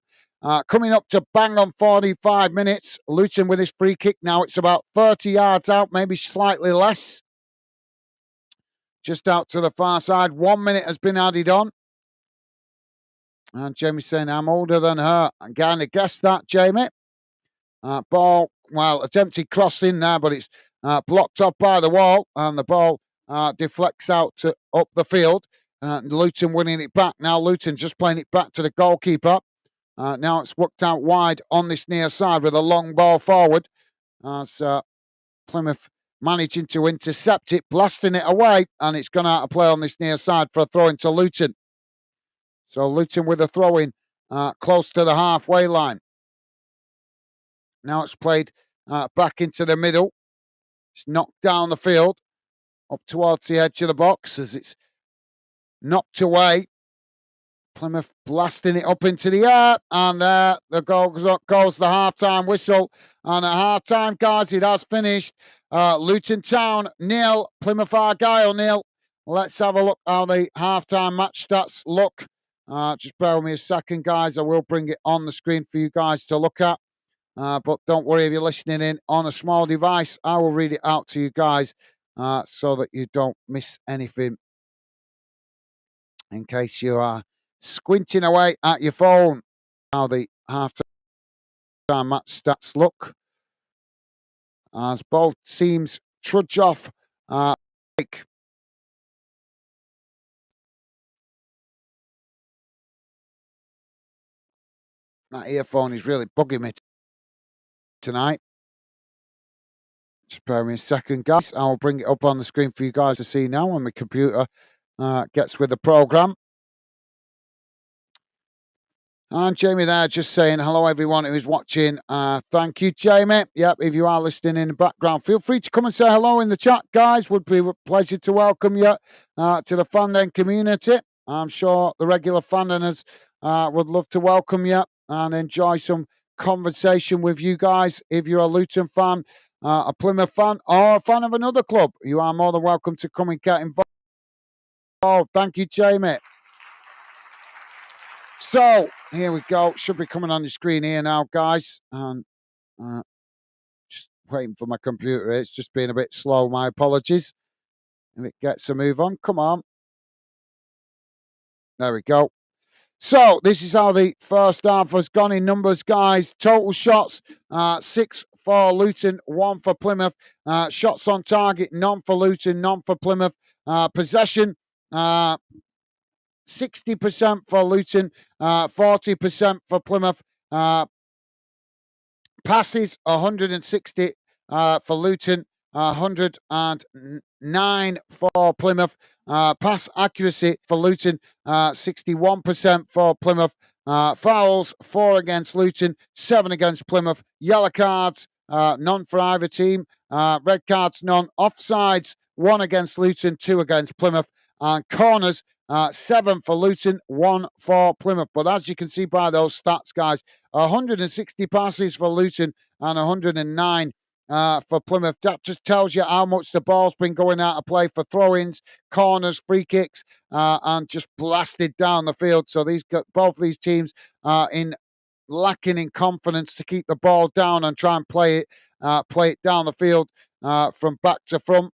coming up to bang on 45 minutes. Luton with his free kick now. It's about 30 yards out, maybe slightly less. Just out to the far side. 1 minute has been added on. And Jamie's saying, I'm older than her. I'm going to guess that, Jamie. Ball, attempted cross in there, but it's blocked off by the wall. And the ball deflects out to up the field. Luton winning it back. Now Luton just playing it back to the goalkeeper. Now it's worked out wide on this near side with a long ball forward. As Plymouth managing to intercept it, blasting it away. And it's gone out of play on this near side for a throw into Luton. So Luton with a throw-in close to the halfway line. Now it's played back into the middle. It's knocked down the field, up towards the edge of the box as it's knocked away. Plymouth blasting it up into the air, and there the goal goes the half-time whistle. And at half-time, guys, it has finished. Luton Town 0, Plymouth Argyle 0. Let's have a look how the half-time match stats look. Just bear with me a second, guys. I will bring it on the screen for you guys to look at. But don't worry if you're listening in on a small device. I will read it out to you guys so that you don't miss anything in case you are squinting away at your phone. How the half-time match stats look. As both teams trudge off. That earphone is really bugging me tonight. Just bear with me a second, guys. I'll bring it up on the screen for you guys to see now when my computer gets with the program. And Jamie there just saying hello, everyone who's watching. Thank you, Jamie. Yep, if you are listening in the background, feel free to come and say hello in the chat, guys. Would be a pleasure to welcome you to the Fandom community. I'm sure the regular Fandoners would love to welcome you and enjoy some conversation with you guys. If you're a Luton fan, a Plymouth fan, or a fan of another club, you are more than welcome to come and get involved. Thank you, Jamie. So here we go. Should be coming on the screen here now, guys. And just waiting for my computer. It's just been a bit slow. My apologies. If it gets a move on, come on. There we go. So this is how the first half has gone in numbers, guys. Total shots, 6 for Luton, 1 for Plymouth. Shots on target, none for Luton, none for Plymouth. Possession, 60% for Luton, 40% for Plymouth. Passes 160 for Luton, 109 for Plymouth. Pass accuracy for Luton, 61% for Plymouth. Fouls 4 against Luton, 7 against Plymouth. Yellow cards, none for either team. Red cards, none. Offsides, 1 against Luton, 2 against Plymouth. And corners, 7 for Luton, 1 for Plymouth. But as you can see by those stats, guys, 160 passes for Luton and 109 for Plymouth. That just tells you how much the ball's been going out of play for throw-ins, corners, free kicks, and just blasted down the field. So both these teams are lacking in confidence to keep the ball down and try and play it down the field from back to front.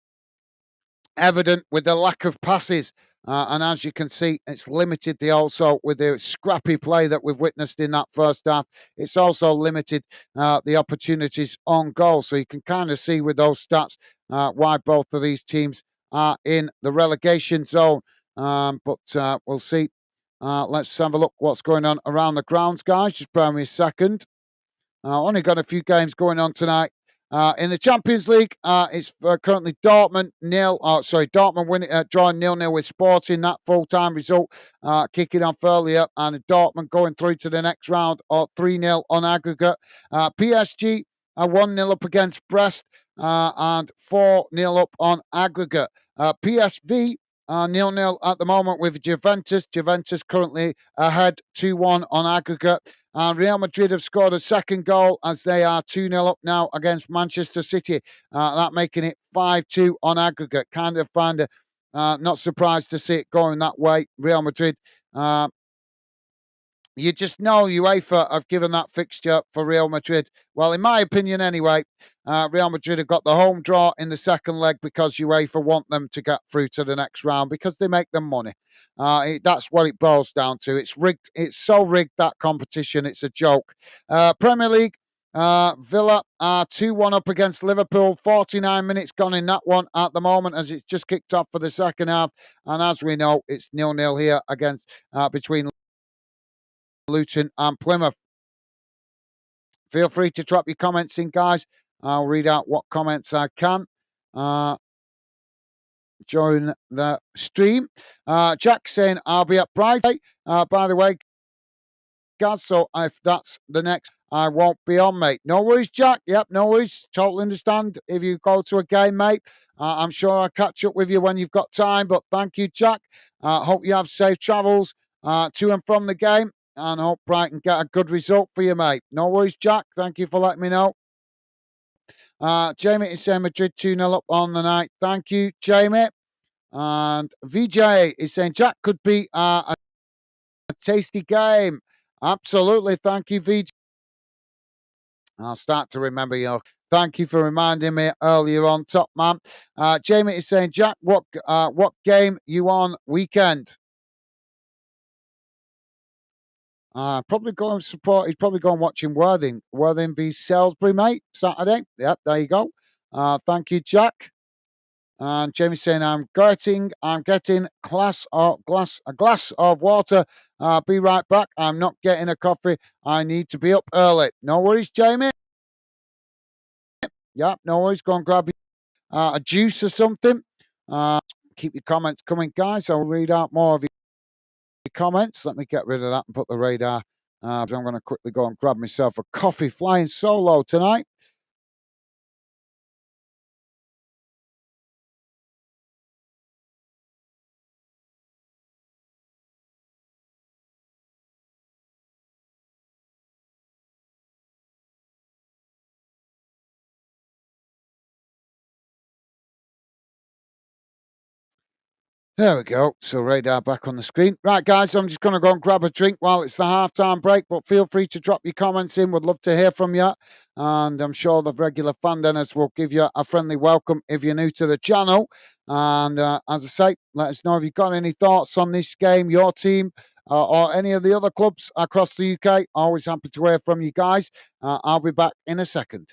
Evident with the lack of passes. And as you can see, it's limited also with the scrappy play that we've witnessed in that first half. It's also limited the opportunities on goal. So you can kind of see with those stats why both of these teams are in the relegation zone. But we'll see. Let's have a look what's going on around the grounds, guys. Just bear me a second. Only got a few games going on tonight. In the Champions League, it's currently Dortmund Dortmund winning, drawing 0-0 with Sporting. That full-time result kicking off earlier, and Dortmund going through to the next round, or 3-0 on aggregate. PSG are 1-0 up against Brest, and 4-0 up on aggregate. PSV 0-0 at the moment with Juventus. Juventus currently ahead 2-1 on aggregate. And Real Madrid have scored a second goal as they are 2-0 up now against Manchester City. That making it 5-2 on aggregate. Kind of not surprised to see it going that way. Real Madrid, you just know UEFA have given that fixture for Real Madrid. Well, in my opinion anyway, Real Madrid have got the home draw in the second leg because UEFA want them to get through to the next round because they make them money. That's what it boils down to. It's rigged. It's so rigged, that competition. It's a joke. Premier League, Villa are 2-1 up against Liverpool. 49 minutes gone in that one at the moment as it's just kicked off for the second half. And as we know, it's 0-0 here between Luton and Plymouth. Feel free to drop your comments in, guys. I'll read out what comments I can during the stream. Jack saying, I'll be at Brighton. By the way, guys, so if that's the next, I won't be on, mate. No worries, Jack. Yep, no worries. Totally understand if you go to a game, mate. I'm sure I'll catch up with you when you've got time. But thank you, Jack. Hope you have safe travels to and from the game. And hope Brighton get a good result for you, mate. No worries, Jack. Thank you for letting me know. Jamie is saying Madrid 2-0 up on the night. Thank you, Jamie. And VJ is saying Jack could be a tasty game. Absolutely. Thank you, VJ. I'll start to remember you. Thank you for reminding me earlier on, top man. Jamie is saying, Jack, what game you on weekend? Probably going to support. He's probably going watching Worthing v Salisbury, mate. Saturday. Yep, there you go. Thank you, Jack. And Jamie saying, I'm getting a glass of water. Be right back. I'm not getting a coffee. I need to be up early. No worries, Jamie. Yep, no worries. Go and grab a juice or something. Keep your comments coming, guys. I'll read out more of your comments. Let me get rid of that and put the radar. I'm going to quickly go and grab myself a coffee. Flying solo tonight. There we go. So radar back on the screen. Right, guys, I'm just going to go and grab a drink while it's the halftime break, but feel free to drop your comments in. Would love to hear from you. And I'm sure the regular fan dinners will give you a friendly welcome if you're new to the channel. And as I say, let us know if you've got any thoughts on this game, your team, or any of the other clubs across the UK. Always happy to hear from you guys. I'll be back in a second.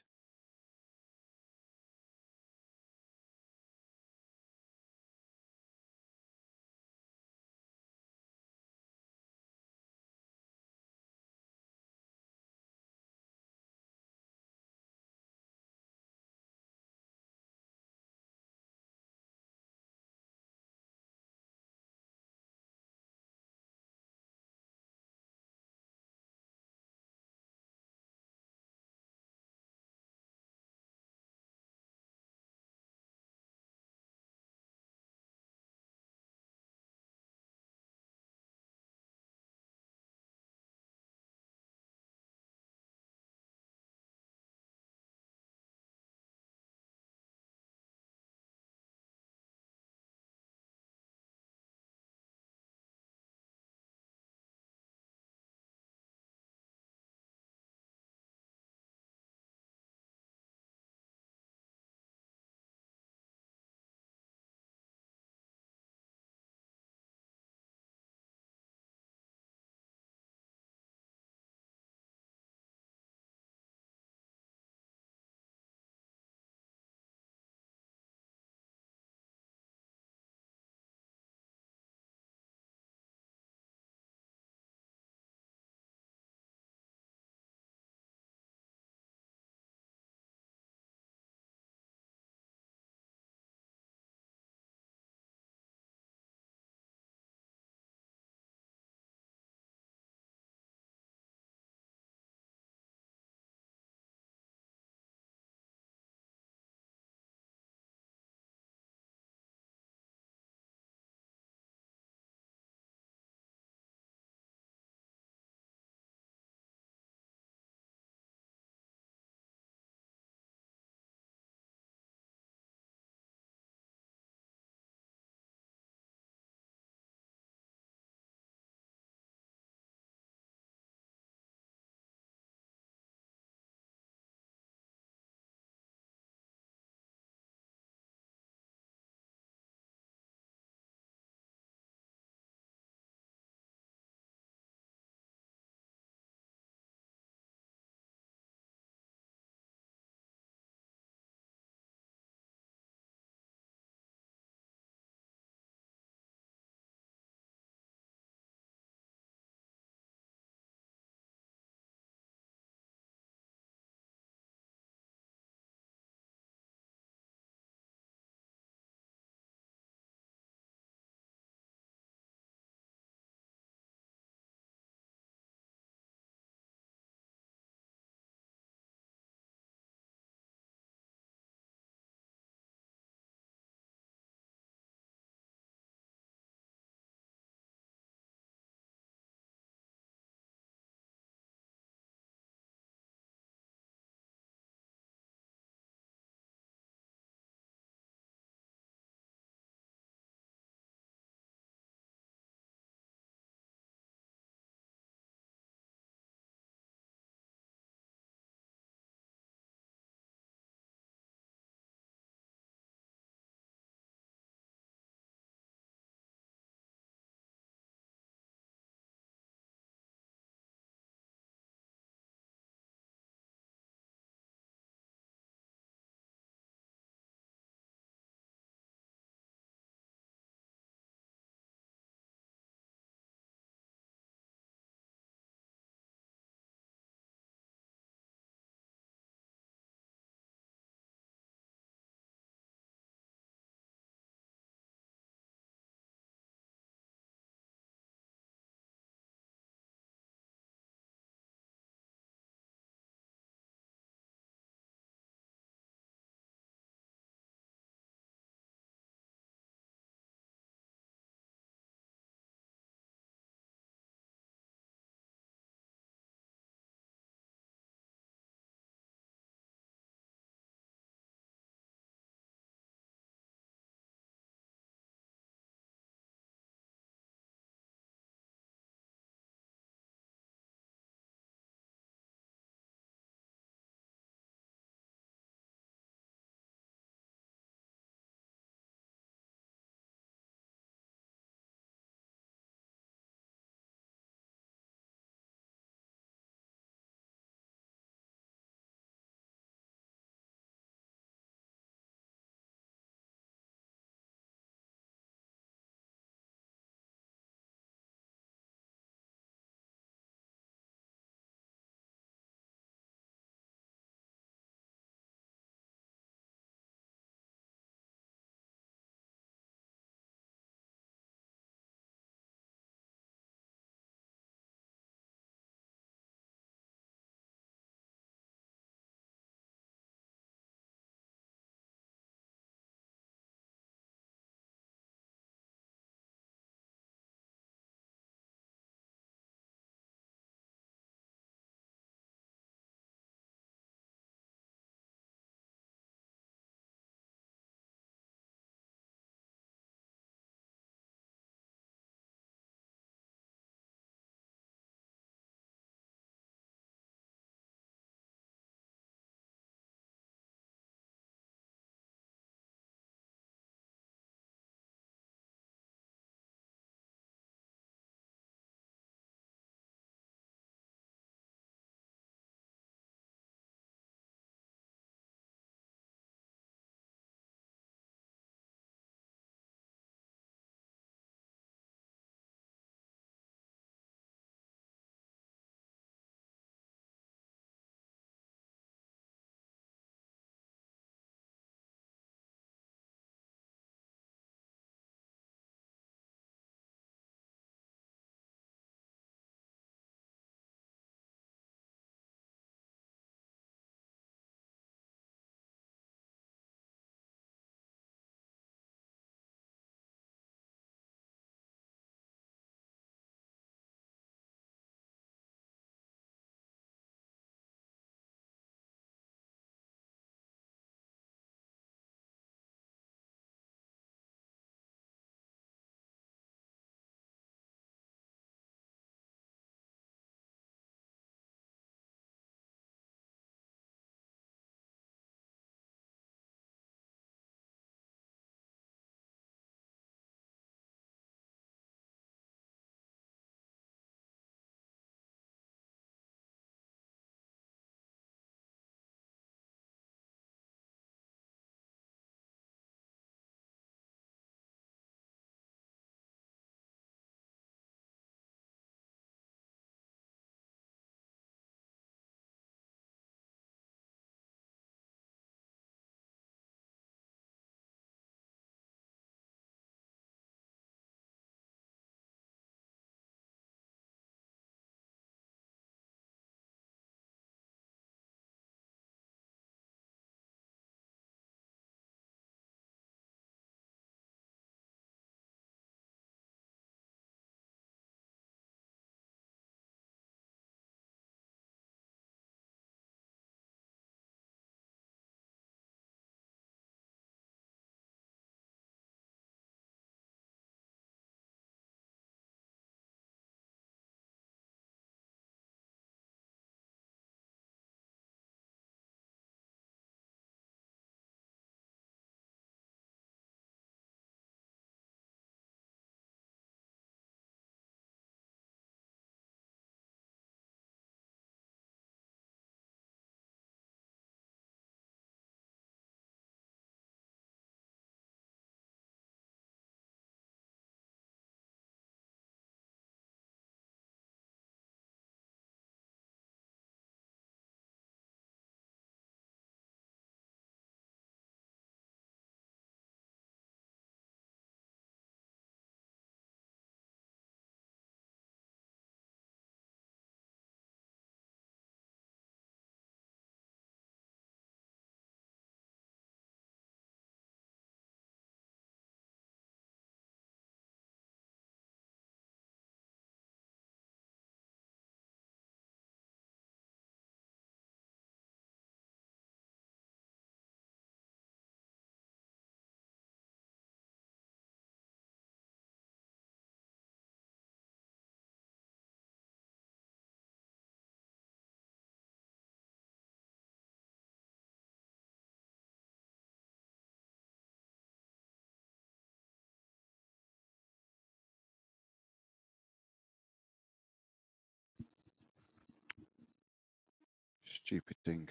Stupid thing.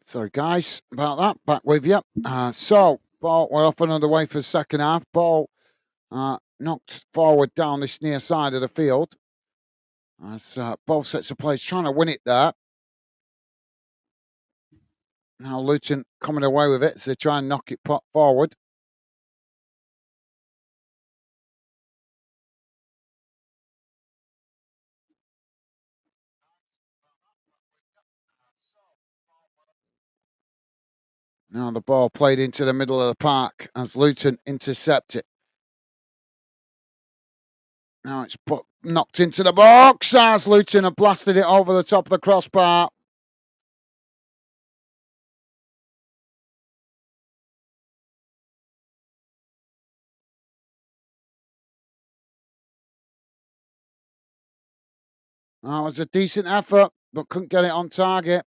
Sorry, guys, about that. Back with you. So, ball, we're off another way for the second half. Ball knocked forward down this near side of the field. As both sets of players trying to win it there. Now Luton coming away with it, so they try and knock it forward. Now the ball played into the middle of the park as Luton intercept it. Now it's knocked into the box as Luton have blasted it over the top of the crossbar. That was a decent effort, but couldn't get it on target.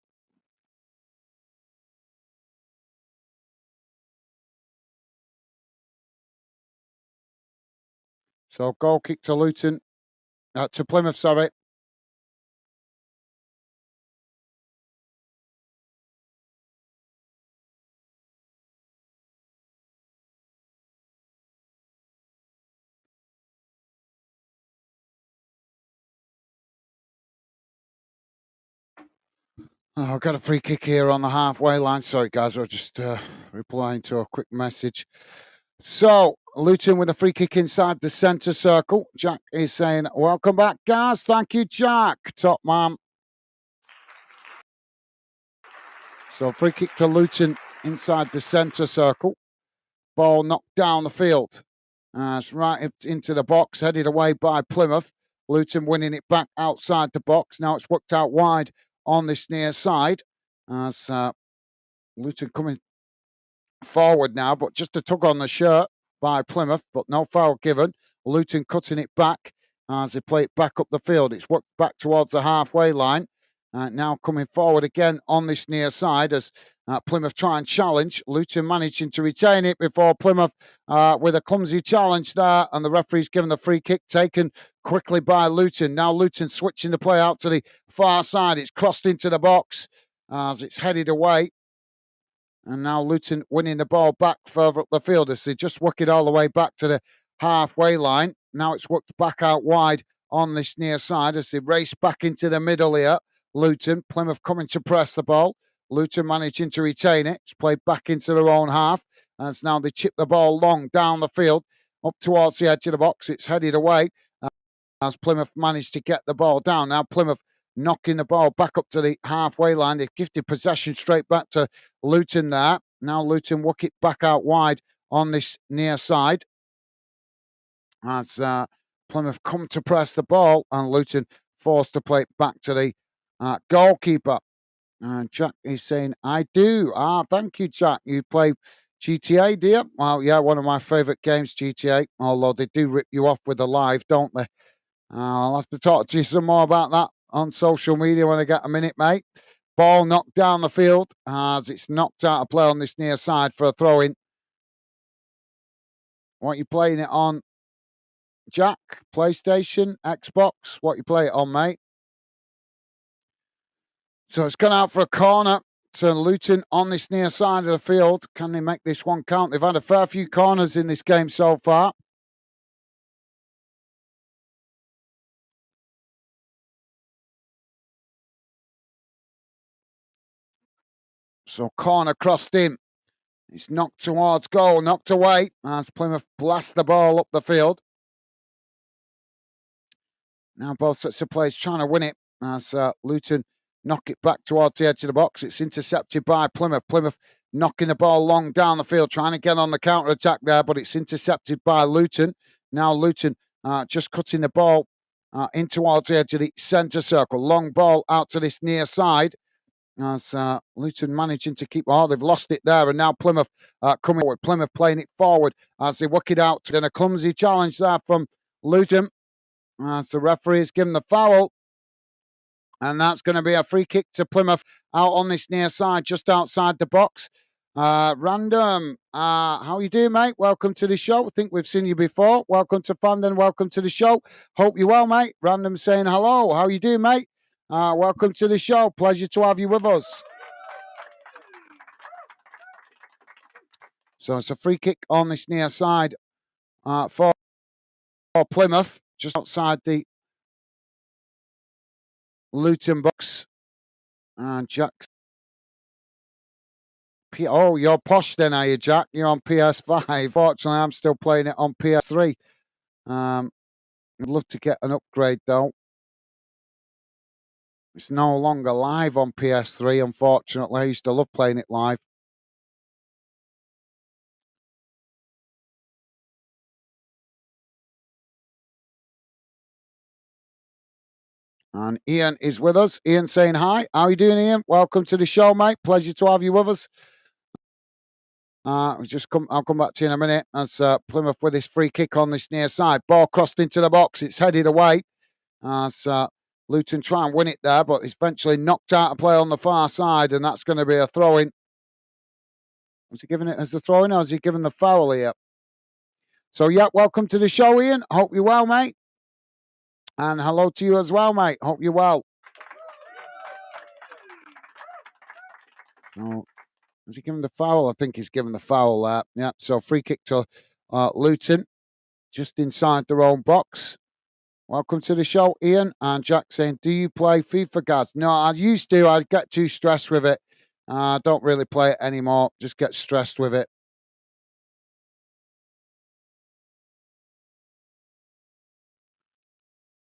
So goal kick to Luton, to Plymouth, sorry. Oh, I've got a free kick here on the halfway line. Sorry, guys, I was just replying to a quick message. So, Luton with a free kick inside the centre circle. Jack is saying, welcome back, guys. Thank you, Jack. Top man. So, free kick to Luton inside the centre circle. Ball knocked down the field. It's right into the box, headed away by Plymouth. Luton winning it back outside the box. Now it's worked out wide on this near side. As Luton coming forward now, but just a tug on the shirt by Plymouth, but no foul given. Luton cutting it back as they play it back up the field. It's worked back towards the halfway line. Now coming forward again on this near side as Plymouth try and challenge. Luton managing to retain it before Plymouth with a clumsy challenge there, and the referee's given the free kick taken quickly by Luton. Now Luton switching the play out to the far side. It's crossed into the box as it's headed away. And now Luton winning the ball back further up the field as they just work it all the way back to the halfway line. Now it's worked back out wide on this near side as they race back into the middle here. Luton, Plymouth coming to press the ball. Luton managing to retain it. It's played back into their own half. As now they chip the ball long down the field up towards the edge of the box. It's headed away as Plymouth managed to get the ball down. Now Plymouth knocking the ball back up to the halfway line. They've gifted possession straight back to Luton there. Now Luton work it back out wide on this near side as Plymouth come to press the ball and Luton forced to play it back to the goalkeeper. Jack is saying, I do. Thank you, Jack. You play GTA, do you? Well, yeah, one of my favourite games, GTA, although they do rip you off with the live, don't they? I'll have to talk to you some more about that on social media when I get a minute, mate. Ball knocked down the field as it's knocked out of play on this near side for a throw in. What are you playing it on, Jack? PlayStation, Xbox? What you play it on, mate? So it's gone out for a corner to Luton on this near side of the field. Can they make this one count? They've had a fair few corners in this game so far. So corner crossed in. It's knocked towards goal, knocked away as Plymouth blast the ball up the field. Now both sets of players trying to win it as Luton knock it back towards the edge of the box. It's intercepted by Plymouth. Plymouth knocking the ball long down the field, trying to get on the counter-attack there, but it's intercepted by Luton. Now Luton just cutting the ball in towards the edge of the centre circle. Long ball out to this near side. As Luton managing to keep, they've lost it there, and now Plymouth coming forward. Plymouth playing it forward as they work it out. And a clumsy challenge there from Luton as the referee has given the foul. And that's going to be a free kick to Plymouth out on this near side, just outside the box. Random, how you doing, mate? Welcome to the show. I think we've seen you before. Welcome to Fandom, welcome to the show. Hope you're well, mate. Random saying hello. How you doing, mate? Welcome to the show. Pleasure to have you with us. So it's a free kick on this near side for Plymouth, just outside the Luton box. And Jack's. Oh, you're posh then, are you, Jack? You're on PS5. Fortunately, I'm still playing it on PS3. I'd love to get an upgrade, though. It's no longer live on PS3, unfortunately. I used to love playing it live. And Ian is with us. Ian saying hi. How are you doing, Ian? Welcome to the show, mate. Pleasure to have you with us. I'll come back to you in a minute as Plymouth with this free kick on this near side. Ball crossed into the box. It's headed away as Luton try and win it there, but it's eventually knocked out of play on the far side, and that's going to be a throw-in. Was he giving it as a throw-in, or is he giving the foul here? So, yeah, welcome to the show, Ian. Hope you're well, mate. And hello to you as well, mate. Hope you're well. So, is he giving the foul? I think he's giving the foul there. Yeah, so free kick to Luton, just inside their own box. Welcome to the show, Ian. And Jack saying, do you play FIFA, Gaz? No, I used to. I get too stressed with it. I don't really play it anymore. Just get stressed with it.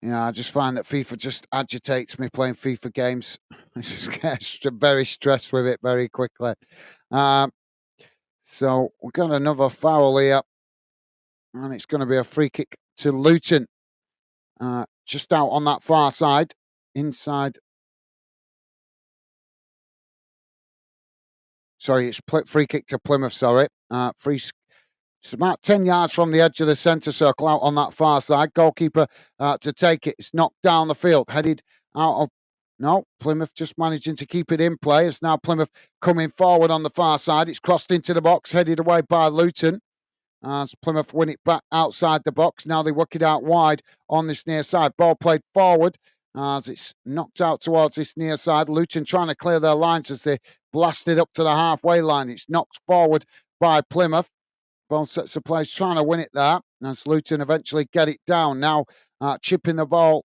Yeah, I just find that FIFA just agitates me playing FIFA games. I just get very stressed with it very quickly. So we've got another foul here. And it's going to be a free kick to Luton. Just out on that far side. Inside. Sorry, it's free kick to Plymouth, sorry. It's about 10 yards from the edge of the centre circle out on that far side. Goalkeeper to take it. It's knocked down the field, headed out of. No, Plymouth just managing to keep it in play. It's now Plymouth coming forward on the far side. It's crossed into the box, headed away by Luton. As Plymouth win it back outside the box. Now they work it out wide on this near side. Ball played forward as it's knocked out towards this near side. Luton trying to clear their lines as they blasted up to the halfway line. It's knocked forward by Plymouth. Both sets of players trying to win it there as Luton eventually get it down. Now chipping the ball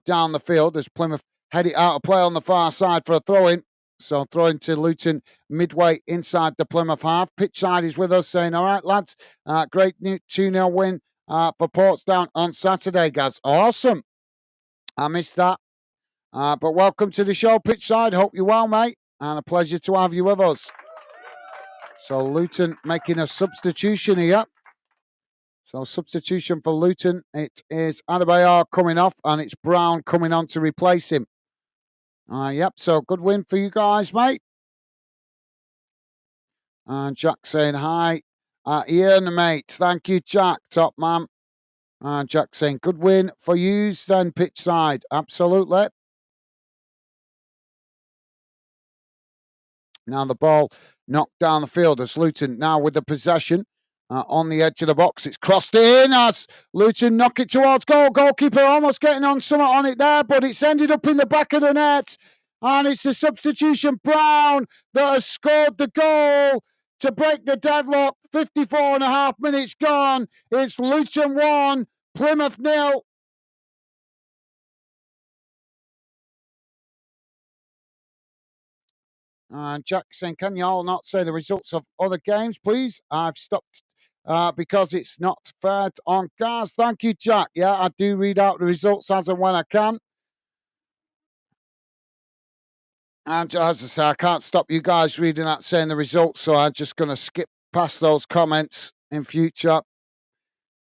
down the field as Plymouth head it out of play on the far side for a throw-in. So throwing to Luton midway inside the Plymouth half. Pitch side is with us saying, all right, lads, great new 2-0 win for Portsdown on Saturday, guys. Awesome. I missed that. But welcome to the show, pitch side. Hope you're well, mate. And a pleasure to have you with us. So Luton making a substitution here. So substitution for Luton. It is Adebayor coming off and it's Brown coming on to replace him. Yep, so good win for you guys, mate. And Jack saying hi. Ian, mate. Thank you, Jack. Top man. And Jack saying good win for yous then, pitch side. Absolutely. Now the ball knocked down the field as Luton now with the possession on the edge of the box. It's crossed in as Luton knock it towards goal. Goalkeeper almost getting on something on it there, but it's ended up in the back of the net. And it's the substitution, Brown, that has scored the goal to break the deadlock. 54 and a half minutes gone. It's Luton 1, Plymouth 0. And Jack saying, can you all not say the results of other games, please? I've stopped because it's not fair on cars. Thank you, Jack. Yeah, I do read out the results as and when I can. And as I say, I can't stop you guys reading out saying the results, so I'm just going to skip past those comments in future.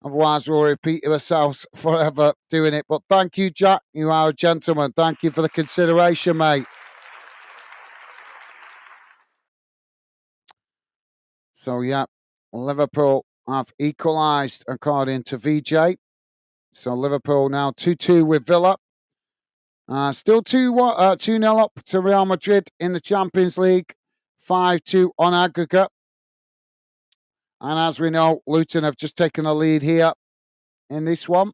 Otherwise, we'll repeat ourselves forever doing it. But thank you, Jack. You are a gentleman. Thank you for the consideration, mate. So, yeah, Liverpool have equalised according to VJ. So, Liverpool now 2-2 with Villa. Still 2-0 up to Real Madrid in the Champions League. 5-2 on aggregate. And as we know, Luton have just taken a lead here in this one.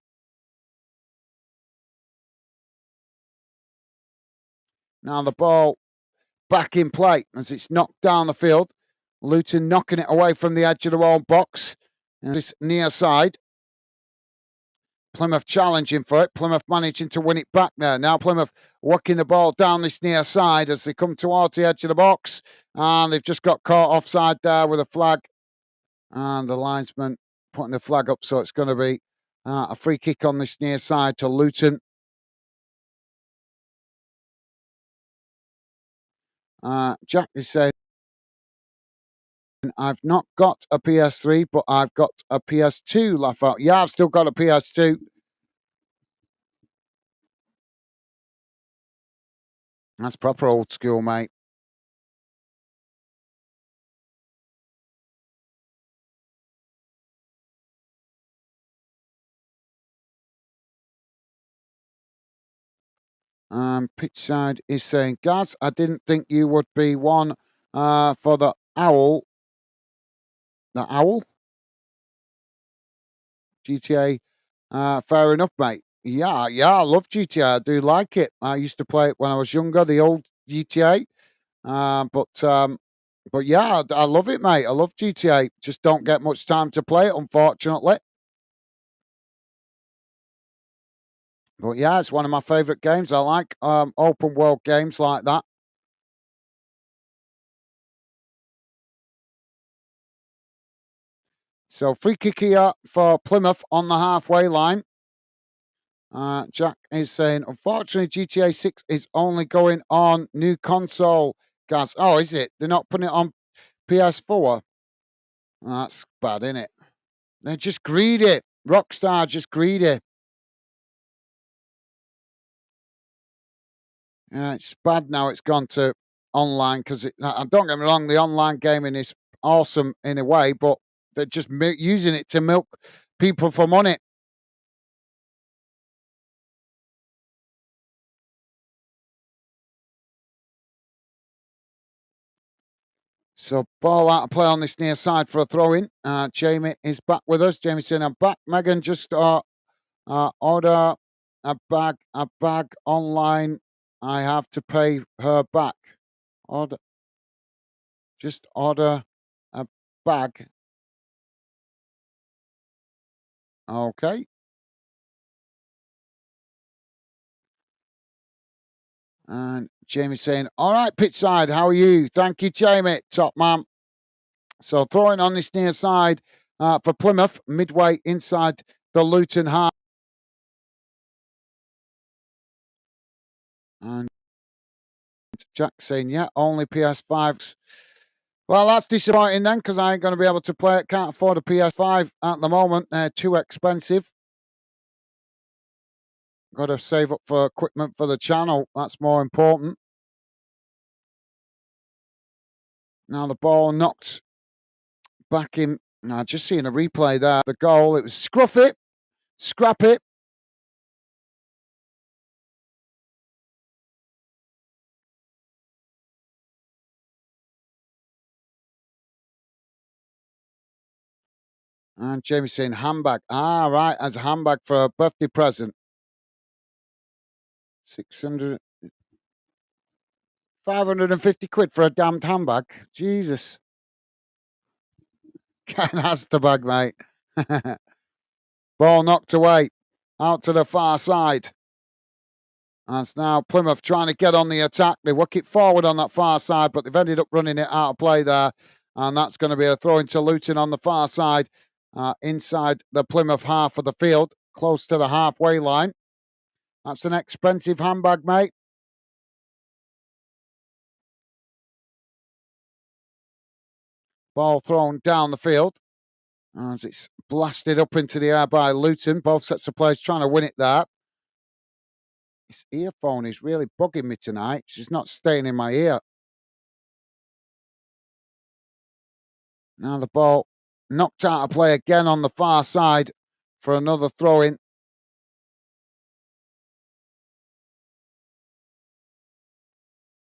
Now the ball back in play as it's knocked down the field. Luton knocking it away from the edge of their own box. And this near side. Plymouth challenging for it. Plymouth managing to win it back there. Now Plymouth working the ball down this near side as they come towards the edge of the box. And they've just got caught offside there with a flag. And the linesman putting the flag up. So it's going to be a free kick on this near side to Luton. Jack is saying, I've not got a PS3, but I've got a PS2. Laugh out. Yeah, I've still got a PS2. That's proper old school, mate. Pitchside is saying, Gaz, I didn't think you would be one for the owl. The owl? GTA. Fair enough, mate. Yeah, I love GTA. I do like it. I used to play it when I was younger, the old GTA. But yeah, I love it, mate. I love GTA. Just don't get much time to play it, unfortunately. But yeah, it's one of my favourite games. I like open world games like that. So free kick here for Plymouth on the halfway line. Jack is saying, unfortunately, GTA 6 is only going on new console, guys. Oh, is it? They're not putting it on PS4? That's bad, isn't it? They're just greedy. Rockstar just greedy. Yeah, it's bad now it's gone to online because don't get me wrong, the online gaming is awesome in a way, but they're just using it to milk people for money. So ball out of play on this near side for a throw in. Jamie is back with us. Jamie saying, I'm back. Megan, just order a bag online. I have to pay her back. Just order a bag. Okay. And Jamie saying, all right, pitch side, how are you? Thank you, Jamie. Top man. So throwing on this near side for Plymouth, midway inside the Luton half. And Jack saying, yeah, only PS5s. Well, that's disappointing then because I ain't going to be able to play it. Can't afford a PS5 at the moment. They're too expensive. Got to save up for equipment for the channel. That's more important. Now the ball knocked back in. Now just seeing a replay there. The goal. It was scruff it, scrap it. And Jamie saying handbag. Ah, right, as a handbag for a birthday present. 600, 550 quid for a damned handbag. Jesus. Ken has the bag, mate. Ball knocked away out to the far side. That's now Plymouth trying to get on the attack. They work it forward on that far side, but they've ended up running it out of play there. And that's going to be a throw into Luton on the far side, inside the Plymouth half of the field, close to the halfway line. That's an expensive handbag, mate. Ball thrown down the field as it's blasted up into the air by Luton. Both sets of players trying to win it there. This earphone is really bugging me tonight. She's not staying in my ear. Now the ball knocked out of play again on the far side for another throw in.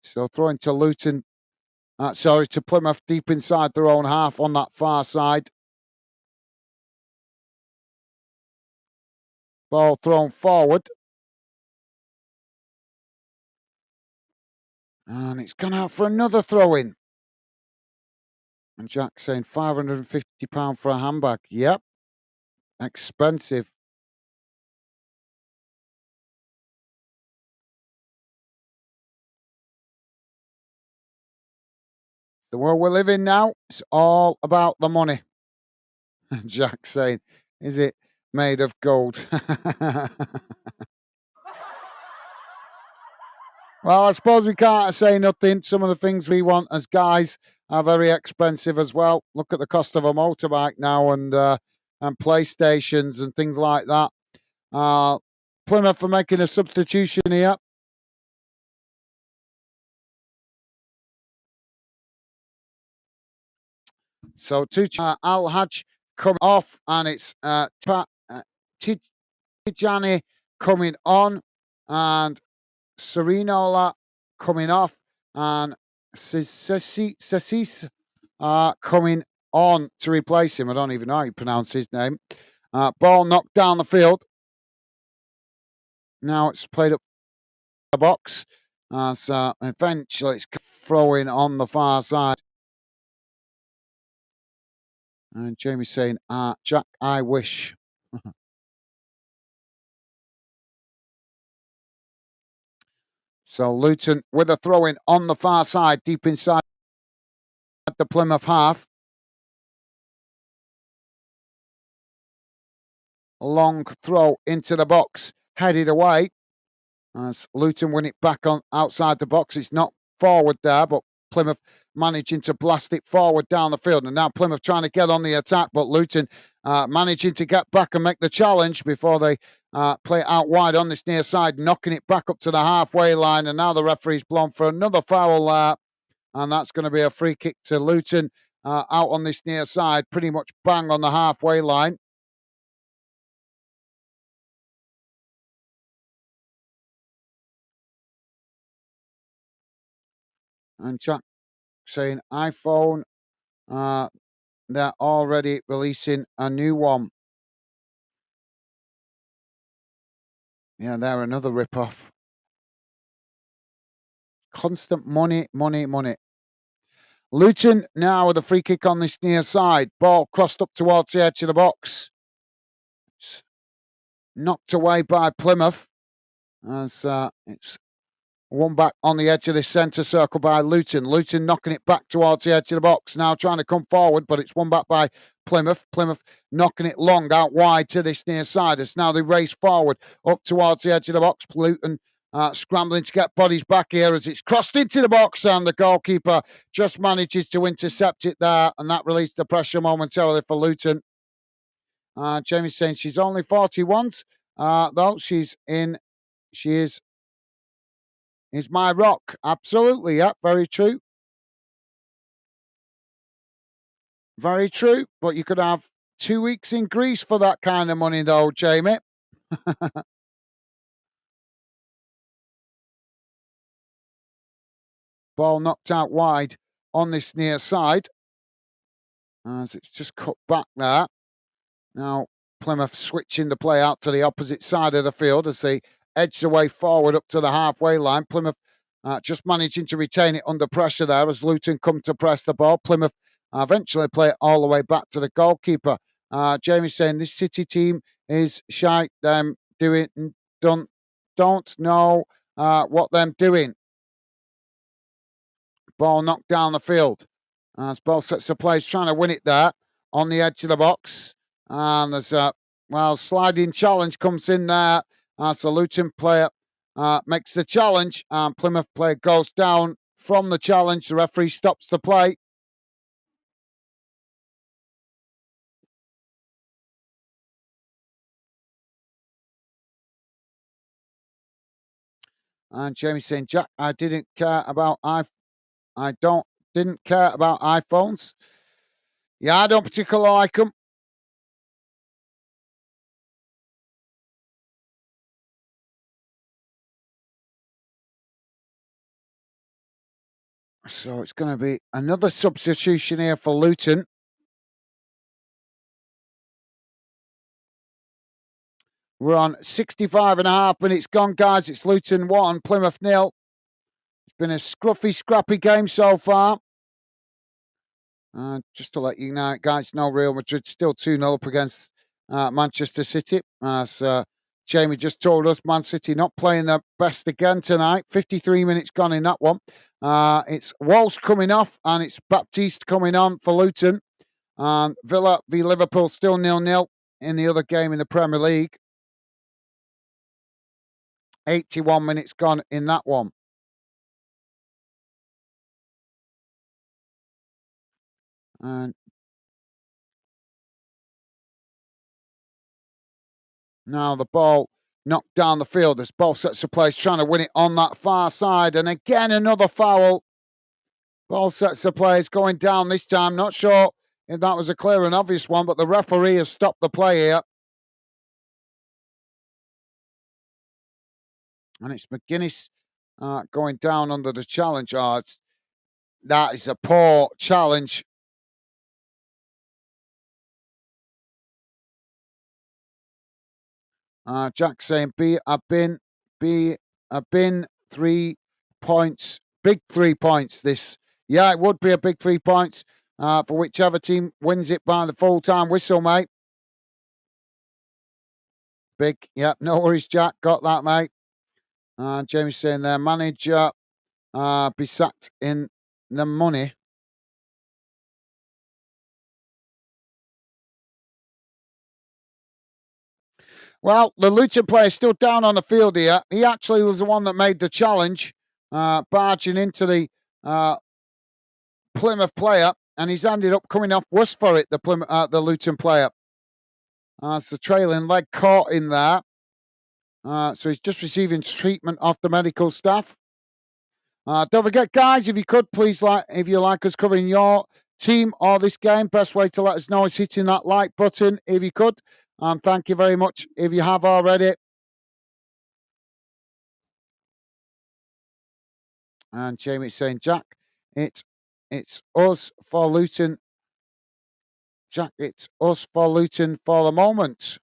So throwing to Luton, to Plymouth deep inside their own half on that far side. Ball thrown forward. And it's gone out for another throw-in. And Jack saying £550 for a handbag. Yep, expensive. The world we live in now, it's all about the money. And Jack saying, is it made of gold? Well, I suppose we can't say nothing. Some of the things we want as guys are very expensive as well. Look at the cost of a motorbike now and PlayStations and things like that. Plymouth for making a substitution here. So Al Haj coming off, and it's Tijani coming on, and Serenola coming off, and Sassis coming on to replace him. I don't even know how you pronounce his name. Ball knocked down the field. Now it's played up the box. So eventually it's throwing on the far side. And Jamie's saying, Jack, I wish. So Luton with a throw in on the far side, deep inside the Plymouth half. Long throw into the box, headed away. As Luton win it back on outside the box. It's not forward there, but Plymouth managing to blast it forward down the field. And now Plymouth trying to get on the attack, but Luton managing to get back and make the challenge before they play it out wide on this near side, knocking it back up to the halfway line. And now the referee's blown for another foul there. And that's going to be a free kick to Luton out on this near side, pretty much bang on the halfway line. And Jack saying iPhone, they're already releasing a new one. Yeah, they're another rip-off. Constant money, money, money. Luton now with a free kick on this near side. Ball crossed up towards the edge of the box. It's knocked away by Plymouth. As it's one back on the edge of the centre circle by Luton. Luton knocking it back towards the edge of the box. Now trying to come forward, but it's one back by Plymouth. Plymouth knocking it long out wide to this near side. As now they race forward up towards the edge of the box. Luton scrambling to get bodies back here as it's crossed into the box, and the goalkeeper just manages to intercept it there, and that released the pressure momentarily for Luton. Jamie's saying she's only 41, though she is my rock. Absolutely, yeah, very true. Very true. But you could have 2 weeks in Greece for that kind of money, though, Jamie. Ball knocked out wide on this near side. As it's just cut back there. Now Plymouth switching the play out to the opposite side of the field as they edge the way forward up to the halfway line. Plymouth just managing to retain it under pressure there as Luton come to press the ball. Plymouth eventually play it all the way back to the goalkeeper. Jamie's saying this City team is shite. Them doing don't know what them doing. Ball knocked down the field. As ball sets the place, trying to win it there on the edge of the box. And there's a sliding challenge comes in there. So Luton player makes the challenge, and Plymouth player goes down from the challenge. The referee stops the play. And Jamie's saying, Jack, I didn't care about didn't care about iPhones. Yeah, I don't particularly like them. So it's going to be another substitution here for Luton. We're on 65 and a half minutes gone, guys. It's Luton 1, Plymouth 0. It's been a scruffy, scrappy game so far. Just to let you know, guys, no, Real Madrid still 2-0 up against Manchester City. As Jamie just told us, Man City not playing their best again tonight. 53 minutes gone in that one. It's Walsh coming off and it's Baptiste coming on for Luton. And Villa v Liverpool still 0-0 in the other game in the Premier League. 81 minutes gone in that one. And now the ball knocked down the field as both sets of players trying to win it on that far side. And again, another foul. Both sets of players going down this time. Not sure if that was a clear and obvious one, but the referee has stopped the play here. And it's McGuinness going down under the challenge. That is a poor challenge. Jack saying I've been 3 points, big 3 points. This, yeah, it would be a big 3 points for whichever team wins it by the full-time whistle, mate. Big, yeah, no worries, Jack. Got that, mate. Jamie's saying their manager be sacked in the money. Well, the Luton player is still down on the field here. He actually was the one that made the challenge, barging into the Plymouth player, and he's ended up coming off worse for it, the Luton player. It's the trailing leg caught in there. So he's just receiving treatment off the medical staff. Don't forget, guys, if you could, please, if you like us covering your team or this game, best way to let us know is hitting that like button, if you could. And thank you very much if you have already. And Jamie's saying, Jack, it's us for Luton. Jack, it's us for Luton for the moment.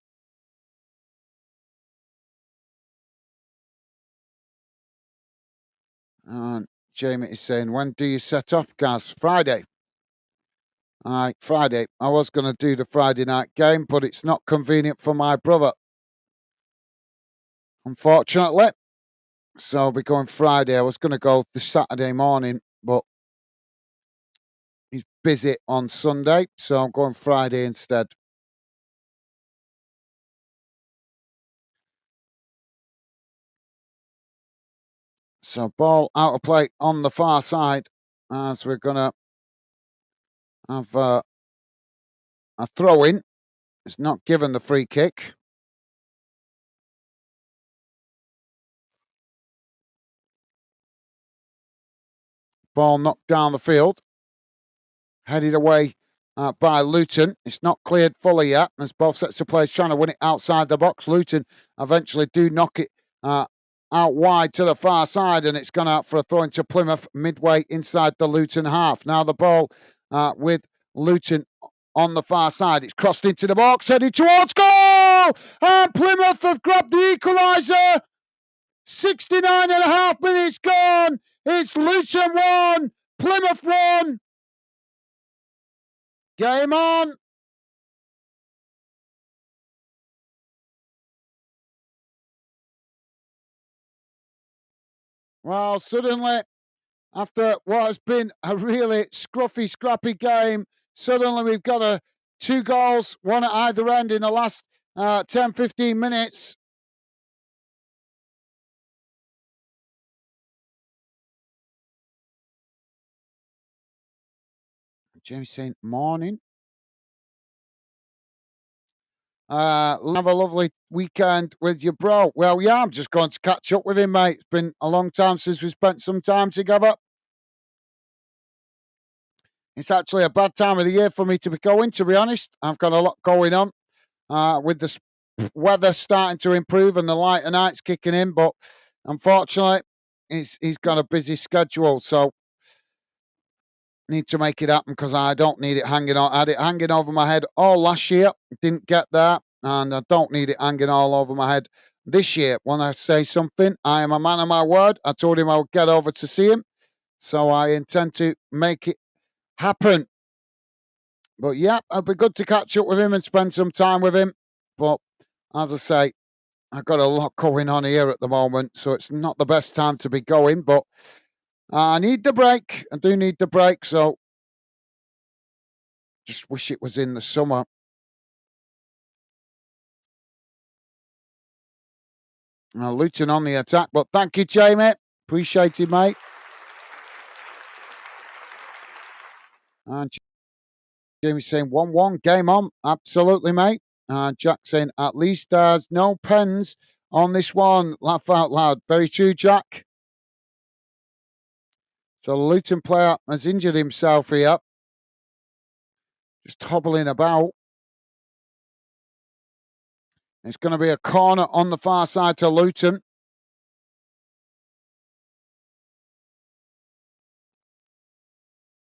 And Jamie is saying, when do you set off, Gaz? Friday. Friday. I was going to do the Friday night game, but it's not convenient for my brother, unfortunately. So I'll be going Friday. I was going to go this Saturday morning, but he's busy on Sunday, so I'm going Friday instead. So ball out of play on the far side as we're going to have a throw in. It's not given the free kick. Ball knocked down the field. Headed away by Luton. It's not cleared fully yet as both sets of players trying to win it outside the box. Luton eventually do knock it out wide to the far side, and it's gone out for a throw into Plymouth midway inside the Luton half. Now the ball with Luton on the far side. It's crossed into the box, headed towards goal! And Plymouth have grabbed the equaliser. 69 and a half minutes gone. It's Luton 1, Plymouth 1. Game on. Well, suddenly, after what has been a really scruffy, scrappy game, suddenly we've got 2 goals, one at either end in the last 10, 15 minutes. James saying, morning. Have a lovely weekend with your bro. Well, yeah, I'm just going to catch up with him, mate. It's been a long time since we spent some time together. It's actually a bad time of the year for me to be going, to be honest. I've got a lot going on with the weather starting to improve and the lighter nights kicking in, but unfortunately, he's got a busy schedule, so need to make it happen because I don't need it hanging on. I had it hanging over my head all last year, didn't get there, and I don't need it hanging all over my head this year, when I say something, I am a man of my word. I told him I would get over to see him, so I intend to make it happen. But yeah, it'd be good to catch up with him and spend some time with him. But as I say, I've got a lot going on here at the moment, so it's not the best time to be going. But I need the break. I do need the break, so just wish it was in the summer. Luton on the attack, but thank you, Jamie. Appreciate it, mate. And Jamie saying 1-1, game on. Absolutely, mate. Jack saying at least there's no pens on this one. Laugh out loud. Very true, Jack. So the Luton player has injured himself here. Just hobbling about. It's going to be a corner on the far side to Luton.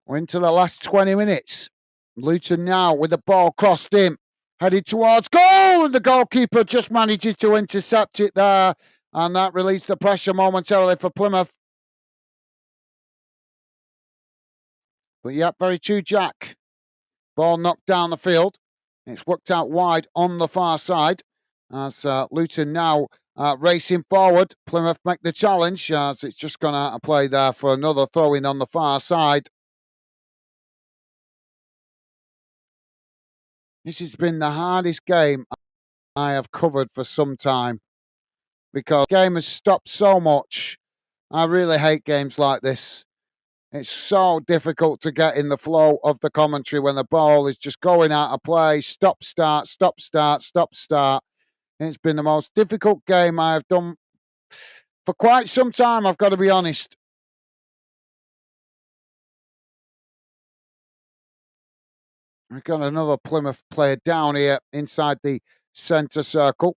We're into the last 20 minutes. Luton now with the ball crossed in, headed towards goal, and the goalkeeper just manages to intercept it there, and that released the pressure momentarily for Plymouth. But yeah, very true, Jack. Ball knocked down the field. It's worked out wide on the far side as Luton now racing forward. Plymouth make the challenge as it's just gone out of play there for another throw-in on the far side. This has been the hardest game I have covered for some time because the game has stopped so much. I really hate games like this. It's so difficult to get in the flow of the commentary when the ball is just going out of play. Stop, start, stop, start, stop, start. It's been the most difficult game I have done for quite some time, I've got to be honest. We've got another Plymouth player down here inside the centre circle.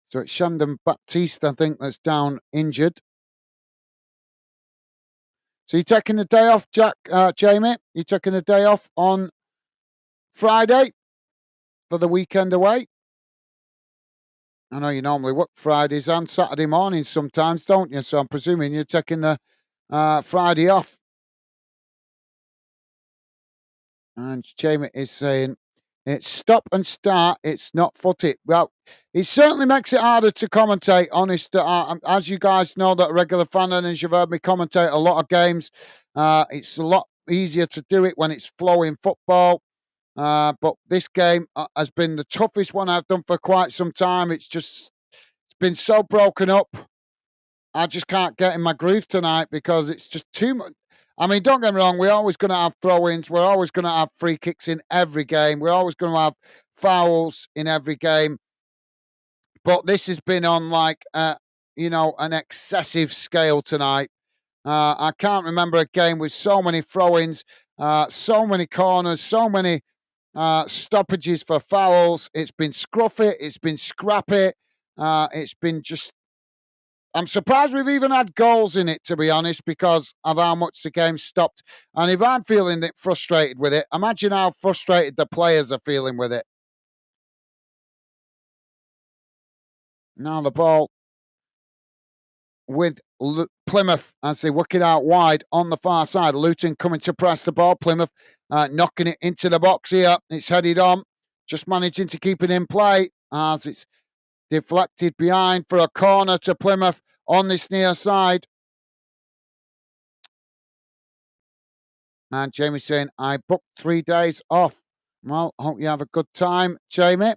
So it's Shandon Baptiste, I think, that's down injured. So you're taking the day off, Jack, Jamie? You're taking the day off on Friday for the weekend away? I know you normally work Fridays and Saturday mornings sometimes, don't you? So I'm presuming you're taking the Friday off. And Jamie is saying, it's stop and start, it's not foot it. Well, it certainly makes it harder to commentate, honest. As you guys know, that regular fan, and as you've heard me commentate a lot of games, it's a lot easier to do it when it's flowing football. But this game has been the toughest one I've done for quite some time. It's been so broken up. I just can't get in my groove tonight because it's just too much. I mean, don't get me wrong, we're always going to have throw-ins. We're always going to have free kicks in every game. We're always going to have fouls in every game. But this has been on like, an excessive scale tonight. I can't remember a game with so many throw-ins, so many corners, so many stoppages for fouls. It's been scruffy. It's been scrappy. It's been just... I'm surprised we've even had goals in it, to be honest, because of how much the game stopped. And if I'm feeling frustrated with it, imagine how frustrated the players are feeling with it. Now the ball with Plymouth as they work it out wide on the far side. Luton coming to press the ball. Plymouth knocking it into the box here. It's headed on. Just managing to keep it in play as it's deflected behind for a corner to Plymouth on this near side. And Jamie saying, I booked 3 days off. Well, hope you have a good time, Jamie.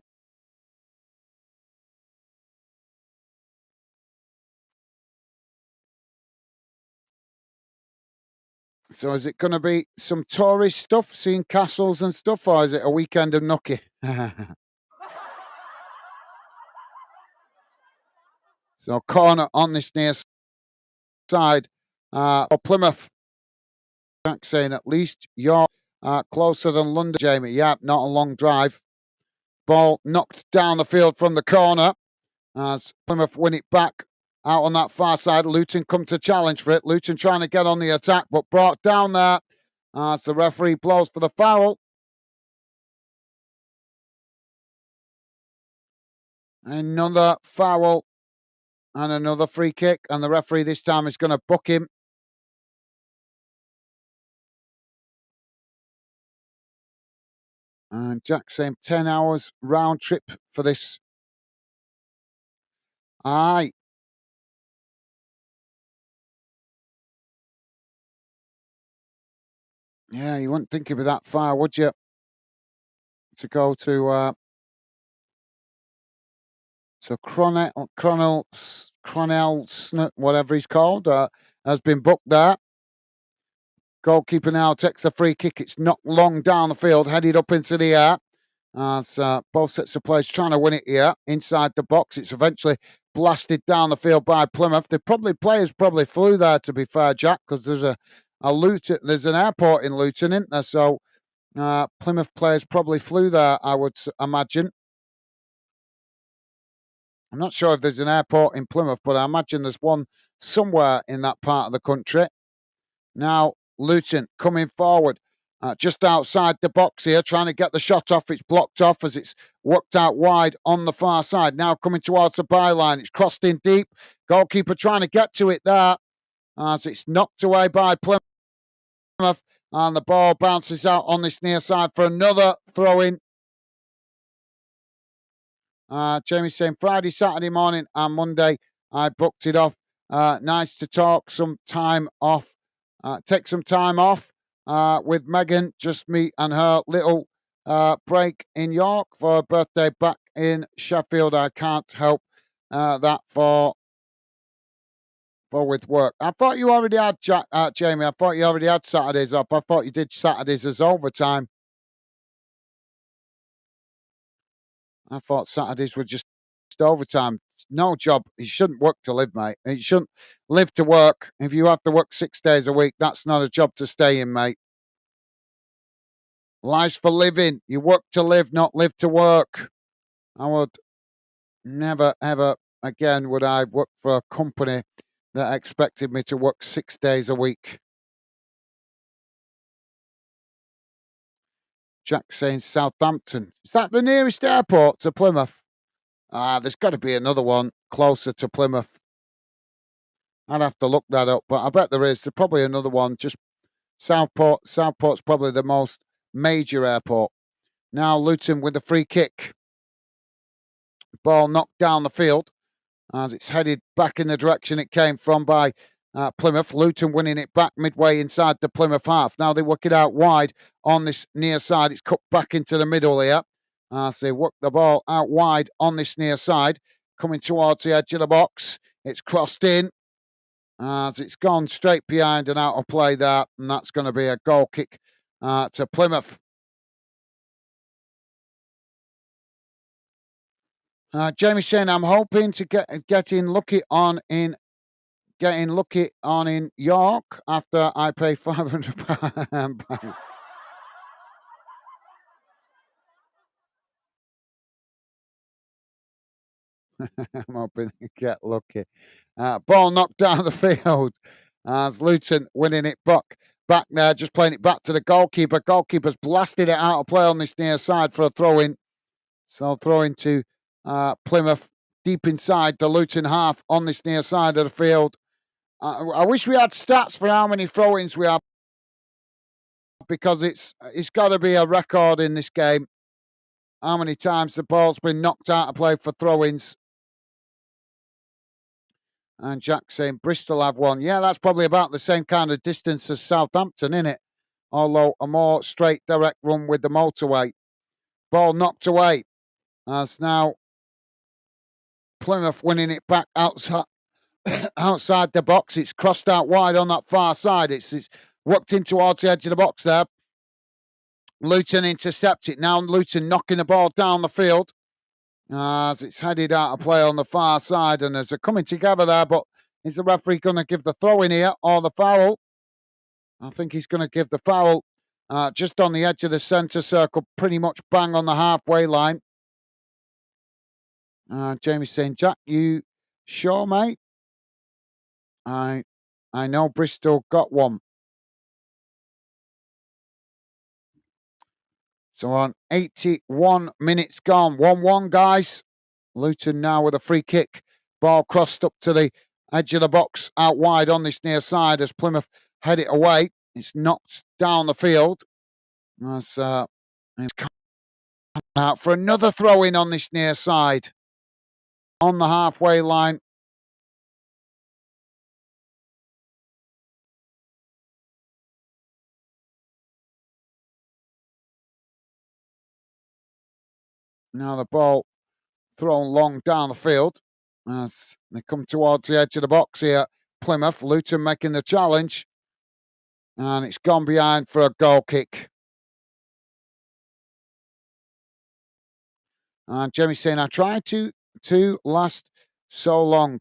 So is it going to be some tourist stuff, seeing castles and stuff, or is it a weekend of nookie? So corner on this near side for Plymouth. Jack saying at least you're closer than London, Jamie. Yeah, not a long drive. Ball knocked down the field from the corner as Plymouth win it back out on that far side. Luton come to challenge for it. Luton trying to get on the attack, but brought down there as the referee blows for the foul. Another foul and another free kick, and the referee this time is going to book him. And Jack saying 10 hours round trip for this. Aye. Yeah, you wouldn't think it'd be that far, would you? To go to Cronel, whatever he's called, has been booked there. Goalkeeper now takes the free kick. It's knocked long down the field, headed up into the air. As both sets of players trying to win it here inside the box. It's eventually blasted down the field by Plymouth. Players probably flew there, to be fair, Jack, because there's a Luton, there's an airport in Luton, isn't there? So Plymouth players probably flew there, I would imagine. I'm not sure if there's an airport in Plymouth, but I imagine there's one somewhere in that part of the country. Now, Luton coming forward, just outside the box here, trying to get the shot off. It's blocked off as it's worked out wide on the far side. Now coming towards the byline. It's crossed in deep. Goalkeeper trying to get to it there as it's knocked away by Plymouth. And the ball bounces out on this near side for another throw-in. Jamie's saying Friday, Saturday morning and Monday I booked it off. Nice to talk some time off. Take some time off with Megan, just me and her little break in York for her birthday back in Sheffield. I can't help that for with work. I thought you already had Jamie. I thought you already had Saturdays off. I thought you did Saturdays as overtime. I thought Saturdays were just overtime. It's no job. You shouldn't work to live, mate. You shouldn't live to work. If you have to work 6 days a week, that's not a job to stay in, mate. Life's for living. You work to live, not live to work. I would never, ever again would I work for a company that expected me to work 6 days a week. Jack saying Southampton. Is that the nearest airport to Plymouth? There's got to be another one closer to Plymouth. I'd have to look that up, but I bet there is. There's probably another one. Just Southport. Southport's probably the most major airport. Now Luton with the free kick. Ball knocked down the field as it's headed back in the direction it came from by Plymouth. Luton winning it back midway inside the Plymouth half. Now they work it out wide on this near side. It's cut back into the middle here. So they work the ball out wide on this near side, coming towards the edge of the box. It's crossed in as it's gone straight behind and out of play there, and that's going to be a goal kick to Plymouth. Jamie saying, I'm hoping to getting lucky on in York after I pay £500. I'm hoping to get lucky. Ball knocked down the field as Luton winning it back there, just playing it back to the goalkeeper. Goalkeeper's blasted it out of play on this near side for a throw-in. So throw-in to Plymouth deep inside the Luton half on this near side of the field. I wish we had stats for how many throw-ins we have, because it's got to be a record in this game. How many times the ball's been knocked out of play for throw-ins. And Jack saying Bristol have one. Yeah, that's probably about the same kind of distance as Southampton, isn't it? Although a more straight, direct run with the motorway. Ball knocked away. As now Plymouth winning it back outside the box. It's crossed out wide on that far side. It's worked in towards the edge of the box there. Luton intercept it. Now Luton knocking the ball down the field as it's headed out of play on the far side, and as they're coming together there, but is the referee going to give the throw in here or the foul? I think he's going to give the foul just on the edge of the centre circle, pretty much bang on the halfway line. Jamie's saying, Jack, you sure, mate? I know Bristol got one. So on 81 minutes gone, 1-1, guys. Luton now with a free kick. Ball crossed up to the edge of the box out wide on this near side as Plymouth head it away. It's knocked down the field. That's it's out for another throw in on this near side. On the halfway line. Now the ball thrown long down the field as they come towards the edge of the box here. Plymouth, Luton making the challenge. And it's gone behind for a goal kick. And Jamie's saying, I tried to last so long.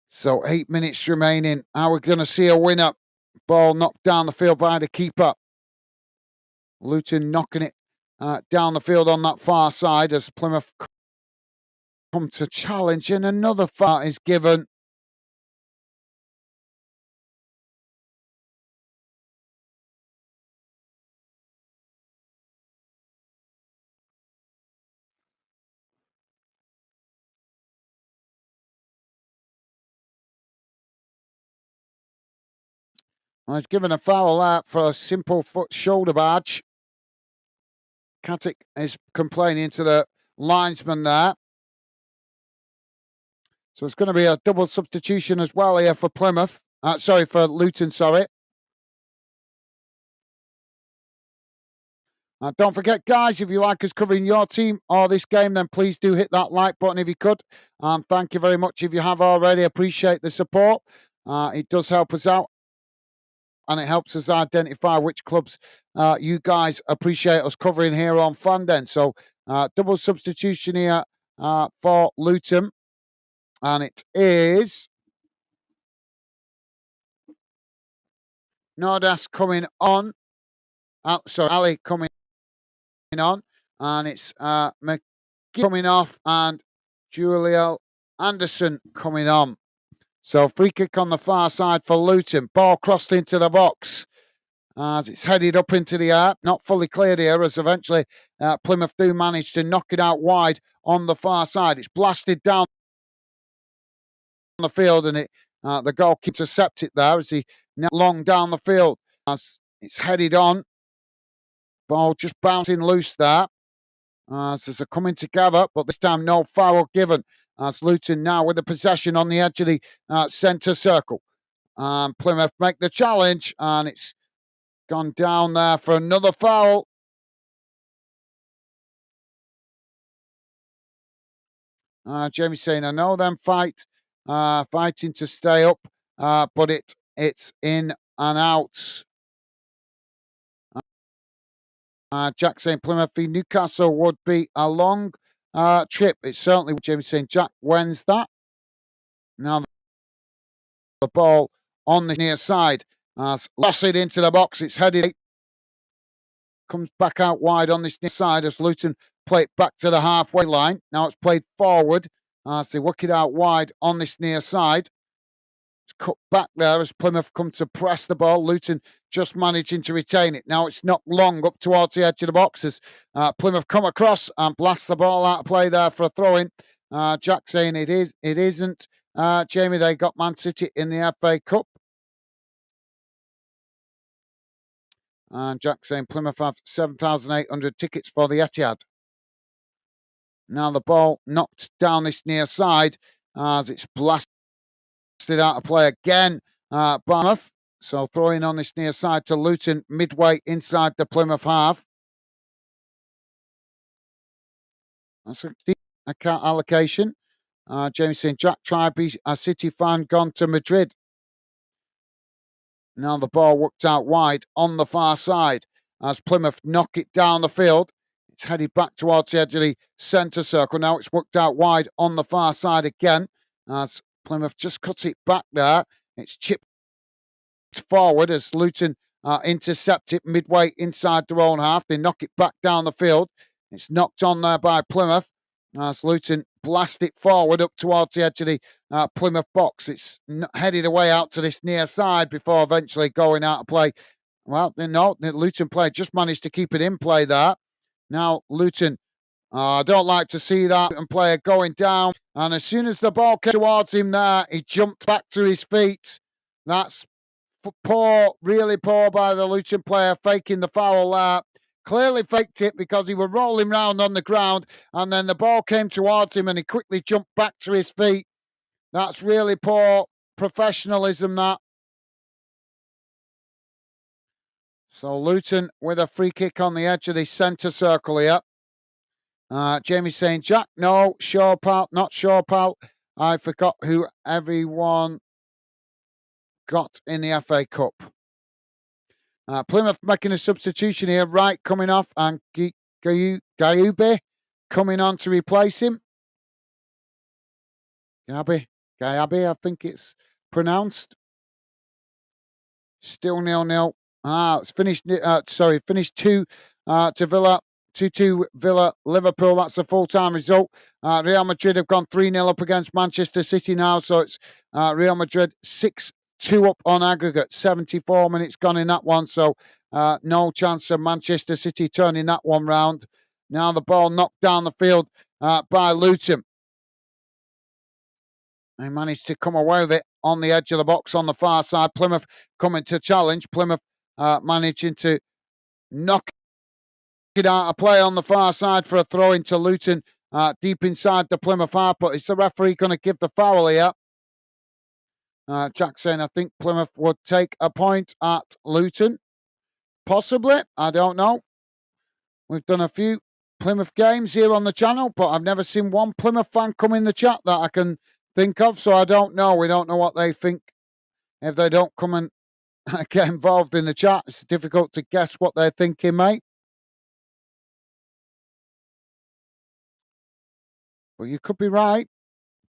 So 8 minutes remaining. Are we going to see a winner? Ball knocked down the field by the keeper. Luton knocking it down the field on that far side as Plymouth come to challenge, and another foul is given. Well, he's given a foul out for a simple foot shoulder barge. Katic is complaining to the linesman there. So it's going to be a double substitution as well here for Plymouth. For Luton, sorry. Don't forget, guys, if you like us covering your team or this game, then please do hit that like button if you could. Thank you very much if you have already. Appreciate the support. It does help us out, and it helps us identify which clubs you guys appreciate us covering here on Fanden. So double substitution here for Luton, and it is Nordas coming on. Ali coming on, and it's McGee coming off and Juliel Anderson coming on. So free kick on the far side for Luton. Ball crossed into the box as it's headed up into the air. Not fully cleared here as eventually Plymouth do manage to knock it out wide on the far side. It's blasted down the field, and the goalkeeper intercepts it there as he long down the field as it's headed on. Ball just bouncing loose there. As they're coming together, but this time no foul given. As Luton now with the possession on the edge of the centre circle. Plymouth make the challenge, and it's gone down there for another foul. Jamie's saying, I know them fighting to stay up, but it's in and out. Jack saying Plymouth v Newcastle would be a long trip. It's certainly, James saying, Jack, when's that? Now the ball on the near side. Lost it into the box. It's headed. Comes back out wide on this near side as Luton play it back to the halfway line. Now it's played forward as they work it out wide on this near side. Cut back there as Plymouth come to press the ball. Luton just managing to retain it. Now it's not long up towards the edge of the box as Plymouth come across and blast the ball out of play there for a throw-in. Jack saying it isn't. Jamie, they got Man City in the FA Cup. And Jack saying Plymouth have 7,800 tickets for the Etihad. Now the ball knocked down this near side as it's blasted out of play again. Plymouth. So throwing on this near side to Luton midway inside the Plymouth half. That's a deep account allocation. James saying Jack tried to be a City fan gone to Madrid. Now the ball worked out wide on the far side as Plymouth knock it down the field. It's headed back towards the edge of the centre circle. Now it's worked out wide on the far side again as Plymouth just cuts it back there. It's chipped forward as Luton intercept it midway inside their own half. They knock it back down the field. It's knocked on there by Plymouth. As Luton blast it forward up towards the edge of the Plymouth box. It's headed away out to this near side before eventually going out of play. Well, no, the Luton player just managed to keep it in play there. Now, Luton, I don't like to see that Luton player going down. And as soon as the ball came towards him there, he jumped back to his feet. That's poor, really poor by the Luton player, faking the foul there. Clearly faked it because he was rolling round on the ground and then the ball came towards him and he quickly jumped back to his feet. That's really poor professionalism, that. So Luton with a free kick on the edge of the centre circle here. Jamie's saying, Jack, no, sure, pal, not sure, pal. I forgot who everyone got in the FA Cup. Plymouth making a substitution here. Wright coming off and Gayube coming on to replace him. Gayabe, I think it's pronounced. Still 0-0. It's finished. Finished 2 to Villa. 2-2 Villa, Liverpool. That's a full-time result. Real Madrid have gone 3-0 up against Manchester City now. So it's Real Madrid 6-2 up on aggregate. 74 minutes gone in that one. So no chance of Manchester City turning that one round. Now the ball knocked down the field by Luton. They managed to come away with it on the edge of the box on the far side. Plymouth coming to challenge. Plymouth managing to knock it out of play on the far side for a throw into Luton deep inside the Plymouth half. But is the referee going to give the foul here? Jack saying, I think Plymouth would take a point at Luton. Possibly. I don't know. We've done a few Plymouth games here on the channel, but I've never seen one Plymouth fan come in the chat that I can think of, so I don't know. We don't know what they think. If they don't come and get involved in the chat, it's difficult to guess what they're thinking, mate. Well, you could be right.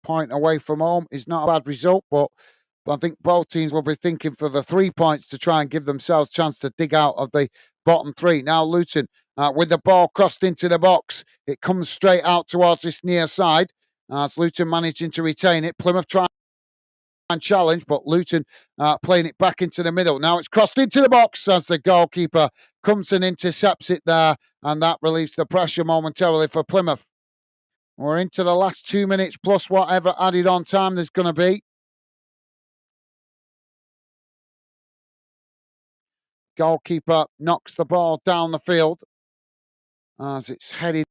Point away from home is not a bad result, but I think both teams will be thinking for the 3 points to try and give themselves a chance to dig out of the bottom three. Now Luton with the ball crossed into the box. It comes straight out towards this near side. As Luton managing to retain it. Plymouth trying and challenge, but Luton playing it back into the middle. Now it's crossed into the box as the goalkeeper comes and intercepts it there, and that relieves the pressure momentarily for Plymouth. We're into the last 2 minutes plus whatever added on time there's going to be. Goalkeeper knocks the ball down the field as it's headed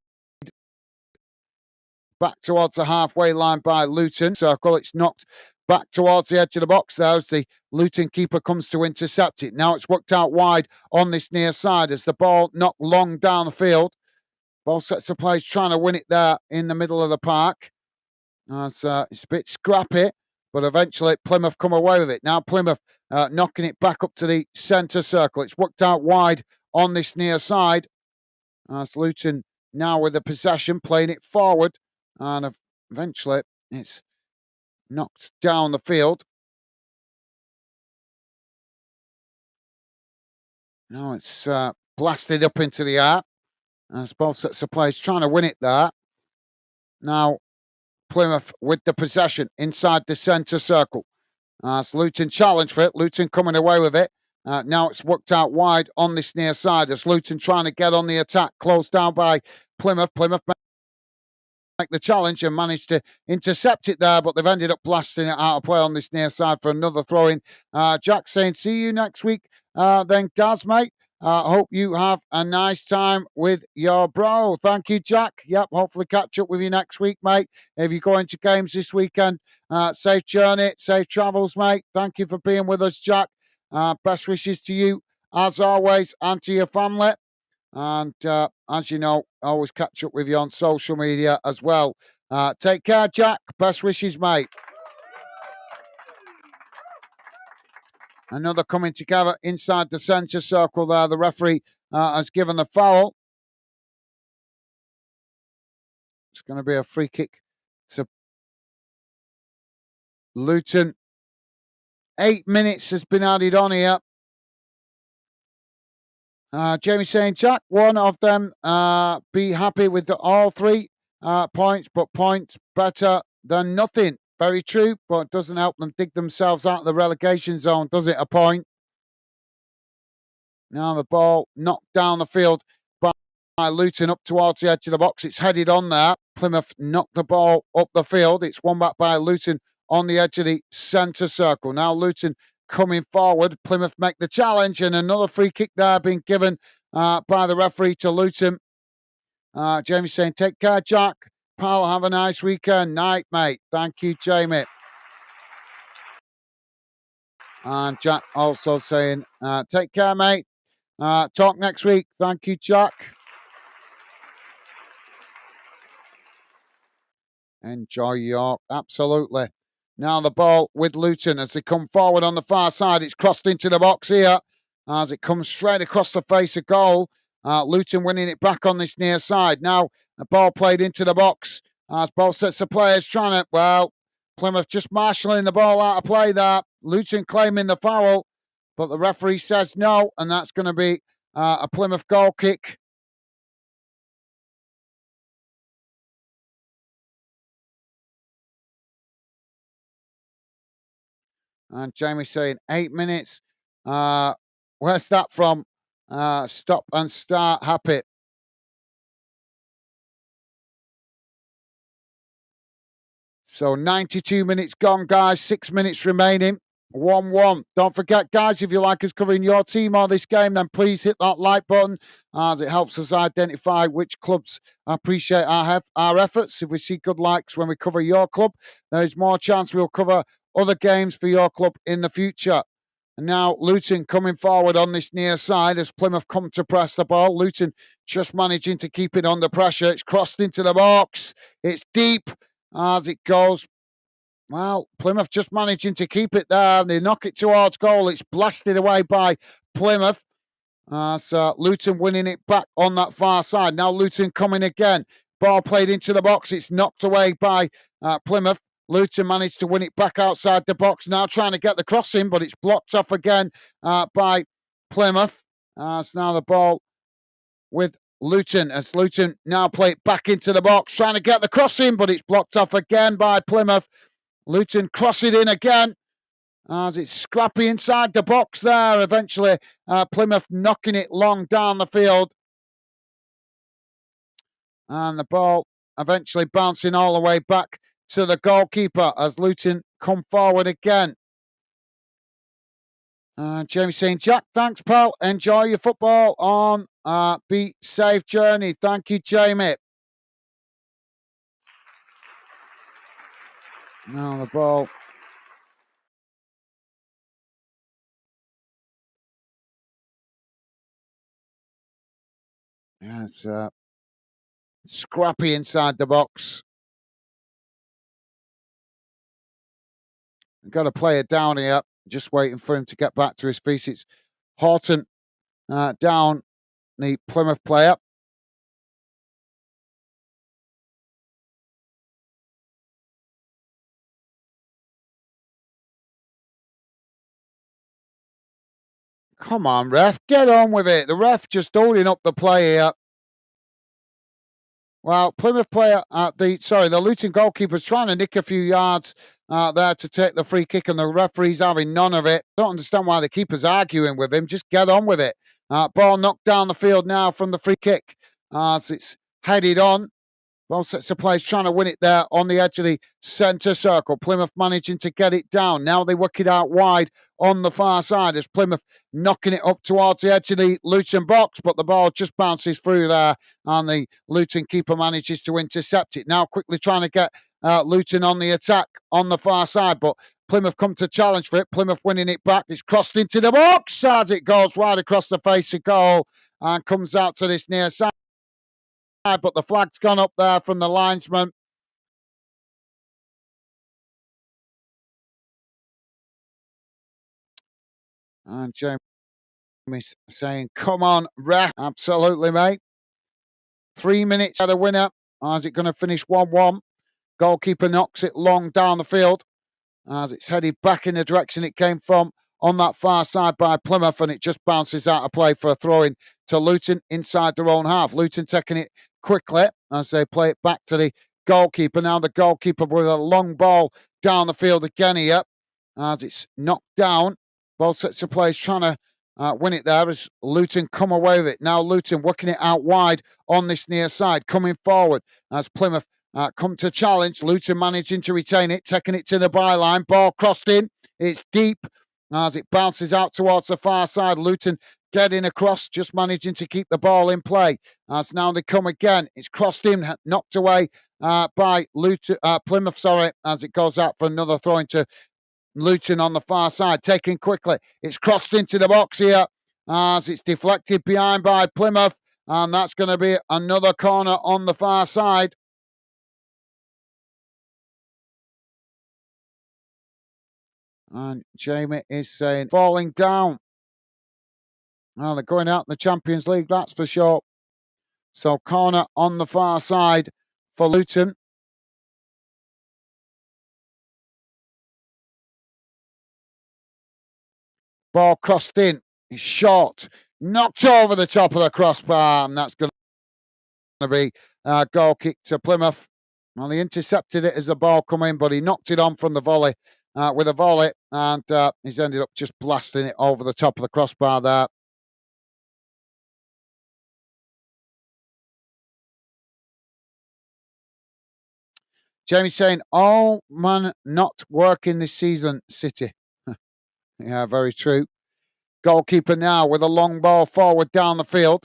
back towards the halfway line by Luton circle. It's knocked back towards the edge of the box there as the Luton keeper comes to intercept it. Now it's worked out wide on this near side as the ball knocked long down the field. Ball sets of play, trying to win it there in the middle of the park. It's a bit scrappy, but eventually Plymouth come away with it. Now Plymouth knocking it back up to the centre circle. It's worked out wide on this near side as Luton now with the possession, playing it forward, and eventually it's knocked down the field. Now it's blasted up into the air. As both sets of players trying to win it there. Now Plymouth with the possession inside the centre circle. As Luton challenge for it. Luton coming away with it. Now it's worked out wide on this near side as Luton trying to get on the attack. Closed down by Plymouth. Plymouth make the challenge and managed to intercept it there, but they've ended up blasting it out of play on this near side for another throw-in. Jack saying, see you next week then, Gaz, mate. Hope you have a nice time with your bro. Thank you, Jack. Yep, hopefully catch up with you next week, mate. If you go into games this weekend, safe journey, safe travels, mate. Thank you for being with us, Jack. Best wishes to you, as always, and to your family. And as you know, I always catch up with you on social media as well. Take care, Jack. Best wishes, mate. Another coming together inside the centre circle there. The referee has given the foul. It's going to be a free kick to Luton. 8 minutes has been added on here. Jamie saying, Jack, one of them be happy with all 3 points, but points better than nothing. Very true, but it doesn't help them dig themselves out of the relegation zone, does it? A point. Now the ball knocked down the field by Luton up towards the edge of the box. It's headed on there. Plymouth knocked the ball up the field. It's won back by Luton on the edge of the centre circle. Now Luton coming forward. Plymouth make the challenge, and another free kick there being given by the referee to Luton. Jamie saying, take care, Jack. Pal, have a nice weekend. Night, mate. Thank you, Jamie. And Jack also saying, take care, mate. Talk next week. Thank you, Jack. Enjoy York. Absolutely. Now the ball with Luton as they come forward on the far side. It's crossed into the box here as it comes straight across the face of goal. Luton winning it back on this near side. Now the ball played into the box as both sets of players trying to, well, Plymouth just marshalling the ball out of play there. Luton claiming the foul, but the referee says no, and that's going to be a Plymouth goal kick. And Jamie saying 8 minutes. Where's that from? Stop and start happy. So 92 minutes gone, guys. 6 minutes remaining. 1-1. Don't forget, guys, if you like us covering your team or this game, then please hit that like button as it helps us identify which clubs appreciate our efforts. If we see good likes when we cover your club, there's more chance we'll cover other games for your club in the future. And now Luton coming forward on this near side as Plymouth come to press the ball. Luton just managing to keep it under pressure. It's crossed into the box. It's deep as it goes. Well, Plymouth just managing to keep it there. They knock it towards goal. It's blasted away by Plymouth. So Luton winning it back on that far side. Now Luton coming again. Ball played into the box. It's knocked away by Plymouth. Luton managed to win it back outside the box. Now trying to get the cross in, but it's blocked off again by Plymouth. So now the ball with Luton as Luton now play it back into the box. Trying to get the cross in, but it's blocked off again by Plymouth. Luton cross it in again as it's scrappy inside the box there. Eventually, Plymouth knocking it long down the field. And the ball eventually bouncing all the way back to the goalkeeper as Luton come forward again. Jamie saying, Jack, thanks, pal. Enjoy your football on. Be safe journey. Thank you, Jamie. Now the ball. Yeah, it's scrappy inside the box. Got to play it down here. Just waiting for him to get back to his feet. It's Horton down, the Plymouth player. Come on, ref. Get on with it. The ref just holding up the play here. Well, Plymouth player, the Luton goalkeeper's trying to nick a few yards there to take the free kick, and the referee's having none of it. Don't understand why the keeper's arguing with him. Just get on with it. Ball knocked down the field now from the free kick as it's headed on. Both sets of players trying to win it there on the edge of the centre circle. Plymouth managing to get it down. Now they work it out wide on the far side as Plymouth knocking it up towards the edge of the Luton box, but the ball just bounces through there and the Luton keeper manages to intercept it. Now quickly trying to get Luton on the attack on the far side, but Plymouth come to challenge for it. Plymouth winning it back. It's crossed into the box as it goes right across the face of goal and comes out to this near side. But the flag's gone up there from the linesman. And Jamie's saying, come on, ref. Absolutely, mate. 3 minutes at a winner. Is it going to finish 1-1? Goalkeeper knocks it long down the field as it's headed back in the direction it came from on that far side by Plymouth, and it just bounces out of play for a throw-in to Luton inside their own half. Luton taking it quickly as they play it back to the goalkeeper. Now the goalkeeper with a long ball down the field again here as it's knocked down. Both sets of players trying to win it there as Luton come away with it. Now Luton working it out wide on this near side, coming forward as Plymouth come to challenge. Luton managing to retain it, taking it to the byline. Ball crossed in. It's deep as it bounces out towards the far side. Luton getting across, just managing to keep the ball in play. As now they come again. It's crossed in, knocked away by Luton, Plymouth, as it goes out for another throw into Luton on the far side, taken quickly. It's crossed into the box here as it's deflected behind by Plymouth. And that's going to be another corner on the far side. And Jamie is saying, falling down. Well, they're going out in the Champions League, that's for sure. So corner on the far side for Luton. Ball crossed in. It's short. Knocked over the top of the crossbar. And that's going to be a goal kick to Plymouth. Well, he intercepted it as the ball come in, but he knocked it on from the volley with a volley. And he's ended up just blasting it over the top of the crossbar there. Jamie's saying, all man not working this season, City. Yeah, very true. Goalkeeper now with a long ball forward down the field.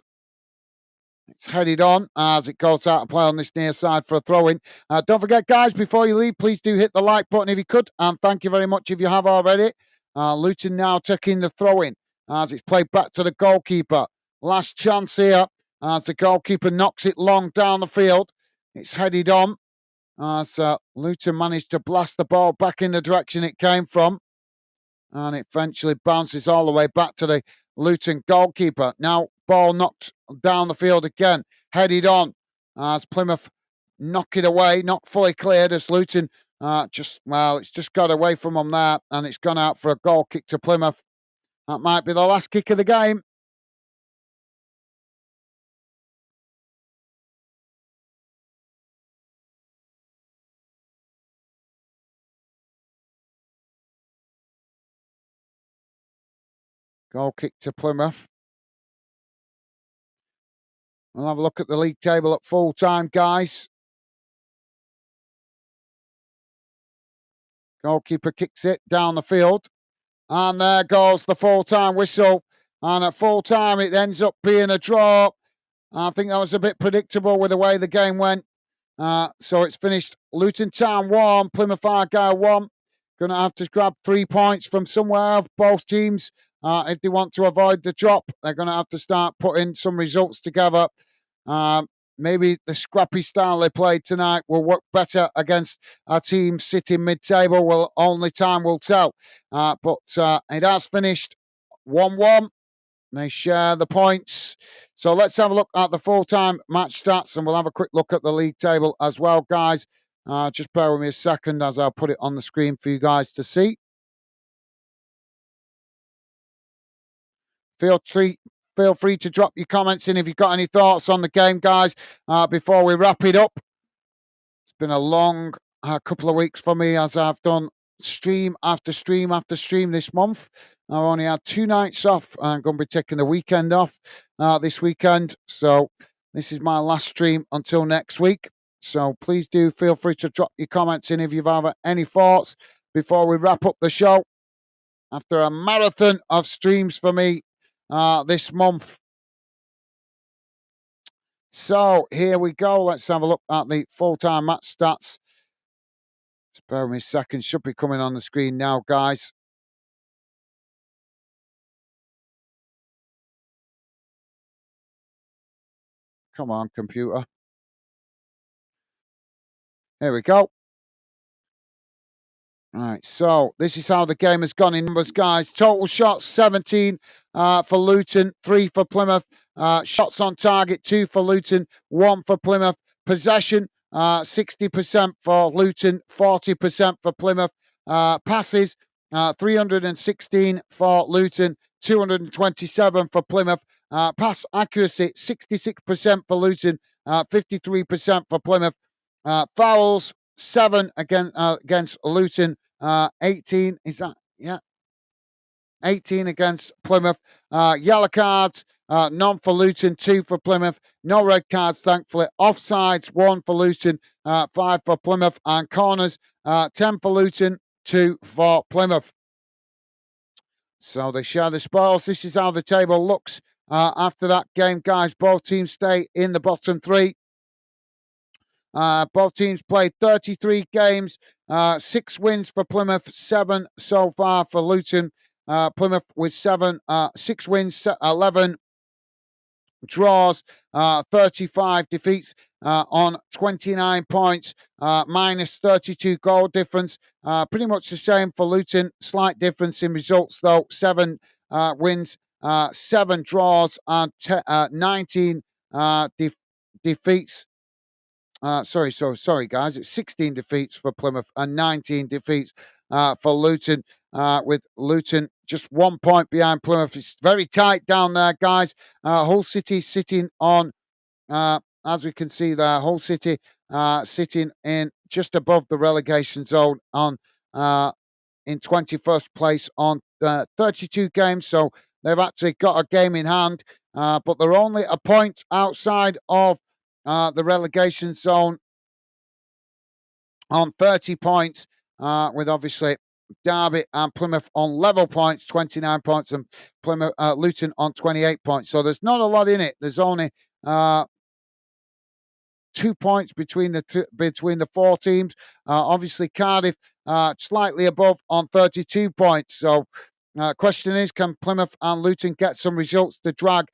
It's headed on as it goes out and play on this near side for a throw-in. Don't forget, guys, before you leave, please do hit the like button if you could. And thank you very much if you have already. Luton now taking the throw-in as it's played back to the goalkeeper. Last chance here as the goalkeeper knocks it long down the field. It's headed on as Luton managed to blast the ball back in the direction it came from. And it eventually bounces all the way back to the Luton goalkeeper. Now, ball knocked down the field again, headed on as Plymouth knock it away, not fully cleared as Luton it's just got away from them there and it's gone out for a goal kick to Plymouth. That might be the last kick of the game. Goal kick to Plymouth. We'll have a look at the league table at full time, guys. Goalkeeper kicks it down the field. And there goes the full-time whistle. And at full-time, it ends up being a draw. I think that was a bit predictable with the way the game went. So it's finished Luton Town 1, Plymouth Argyle 1. Going to have to grab 3 points from somewhere, both teams. If they want to avoid the drop, they're going to have to start putting some results together. Maybe the scrappy style they played tonight will work better against a team sitting mid-table. Well, only time will tell. But it has finished 1-1. They share the points. So let's have a look at the full-time match stats, and we'll have a quick look at the league table as well, guys. Just bear with me a second as I'll put it on the screen for you guys to see. Feel free to drop your comments in if you've got any thoughts on the game, guys, before we wrap it up. It's been a long couple of weeks for me as I've done stream after stream after stream this month. I've only had 2 nights off. I'm going to be taking the weekend off this weekend. So this is my last stream until next week. So please do feel free to drop your comments in if you've ever any thoughts before we wrap up the show. After a marathon of streams for me this month. So here we go. Let's have a look at the full-time match stats. Just bear with me a second. Should be coming on the screen now, guys. Come on, computer. Here we go. Right, so this is how the game has gone in numbers, guys. Total shots, 17 for Luton, 3 for Plymouth. Shots on target, 2 for Luton, 1 for Plymouth. Possession, 60% for Luton, 40% for Plymouth. Passes, 316 for Luton, 227 for Plymouth. Pass accuracy, 66% for Luton, 53% for Plymouth. Fouls, 7 against Luton, 18. Is that? Yeah. 18 against Plymouth. Yellow cards, none for Luton, 2 for Plymouth. No red cards, thankfully. Offsides, 1 for Luton, 5 for Plymouth. And corners, 10 for Luton, 2 for Plymouth. So they share the spoils. This is how the table looks after that game, guys. Both teams stay in the bottom 3. Both teams played 33 games, 6 wins for Plymouth, 7 so far for Luton. Plymouth with 6 wins, 11 draws, 35 defeats on 29 points, minus 32 goal difference. Pretty much the same for Luton. Slight difference in results, though. 7 wins, 7 draws, and 19 defeats. Sorry, guys. It's 16 defeats for Plymouth and 19 defeats for Luton. With Luton just 1 point behind Plymouth. It's very tight down there, guys. Hull City sitting on, as we can see there, Hull City sitting in just above the relegation zone on in 21st place on 32 games. So they've actually got a game in hand, but they're only a point outside of the relegation zone on 30 points, with obviously Derby and Plymouth on level points, 29 points, and Plymouth, Luton on 28 points. So there's not a lot in it. There's only 2 points between the 4 teams. Obviously, Cardiff slightly above on 32 points. So question is, can Plymouth and Luton get some results to drag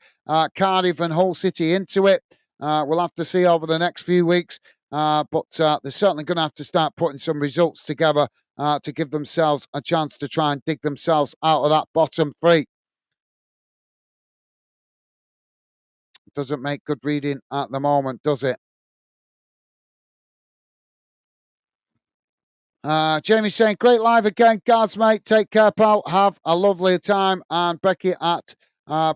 Cardiff and Hull City into it? We'll have to see over the next few weeks. But they're certainly going to have to start putting some results together to give themselves a chance to try and dig themselves out of that bottom 3. Doesn't make good reading at the moment, does it? Jamie saying, great live again, Gaz, mate. Take care, pal. Have a lovely time. And Becky at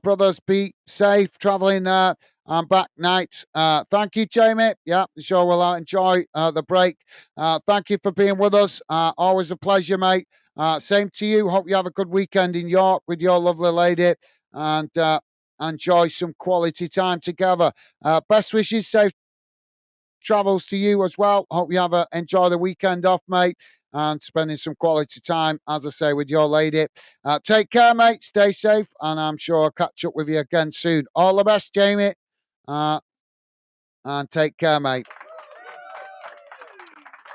Brothers, be safe travelling there. I'm back night. Thank you, Jamie. Yeah, sure we'll enjoy the break. Thank you for being with us. Always a pleasure, mate. Same to you. Hope you have a good weekend in York with your lovely lady and enjoy some quality time together. Best wishes, safe travels to you as well. Hope you enjoy the weekend off, mate, and spending some quality time, as I say, with your lady. Take care, mate. Stay safe, and I'm sure I'll catch up with you again soon. All the best, Jamie. And take care, mate.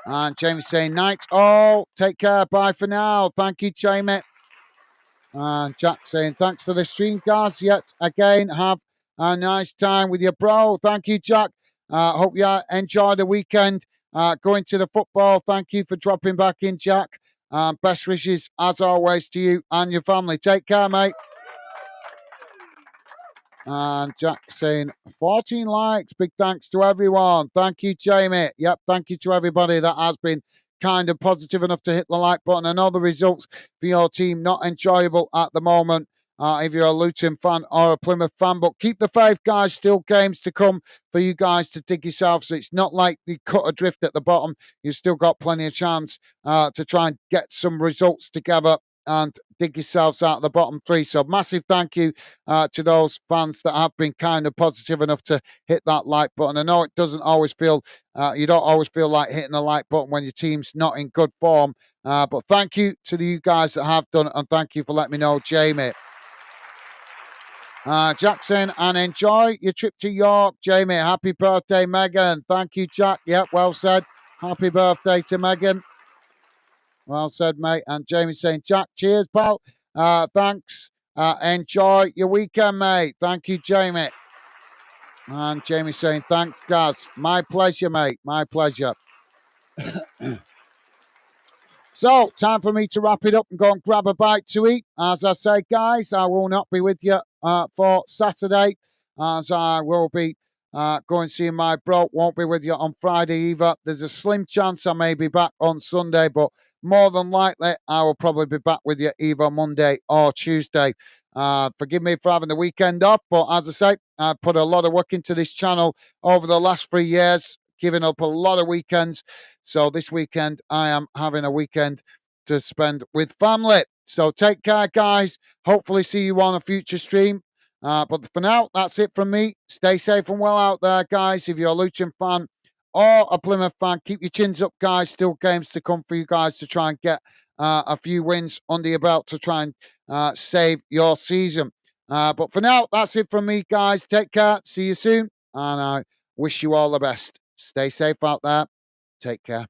And Jamie's saying, night all. Take care. Bye for now. Thank you, Jamie. And Jack saying, thanks for the stream, guys. Yet again, have a nice time with your bro. Thank you, Jack. Hope you enjoy the weekend. Going to the football. Thank you for dropping back in, Jack. Best wishes, as always, to you and your family. Take care, mate. And Jack saying 14 likes. Big thanks to everyone. Thank you, Jamie. Yep, thank you to everybody that has been kind of positive enough to hit the like button. I know the results for your team not enjoyable at the moment. If you're a Luton fan or a Plymouth fan, but keep the faith, guys. Still games to come for you guys to dig yourself. So it's not like you cut adrift at the bottom. You've still got plenty of chance to try and get some results together and dig yourselves out of the bottom 3. So massive thank you to those fans that have been kind of positive enough to hit that like button. I know it doesn't always feel, you don't always feel like hitting the like button when your team's not in good form. But thank you to you guys that have done it, and thank you for letting me know, Jamie. Jackson, and enjoy your trip to York, Jamie. Happy birthday, Megan. Thank you, Jack. Yep, well said. Happy birthday to Megan. Well said, mate. And Jamie saying, Jack, cheers, pal. Thanks. Enjoy your weekend, mate. Thank you, Jamie. And Jamie saying, thanks, Gaz. My pleasure, mate. My pleasure. So, time for me to wrap it up and go and grab a bite to eat. As I say, guys, I will not be with you for Saturday, as I will be Go and see my bro. Won't be with you on Friday either. There's a slim chance I may be back on Sunday, but more than likely I will probably be back with you either Monday or Tuesday. Forgive me for having the weekend off, but as I say, I put a lot of work into this channel over the last 3 years, giving up a lot of weekends. So this weekend I am having a weekend to spend with family. So take care, guys. Hopefully see you on a future stream. But for now, that's it from me. Stay safe and well out there, guys. If you're a Luton fan or a Plymouth fan, keep your chins up, guys. Still games to come for you guys to try and get a few wins under your belt to try and save your season. But for now, that's it from me, guys. Take care. See you soon. And I wish you all the best. Stay safe out there. Take care.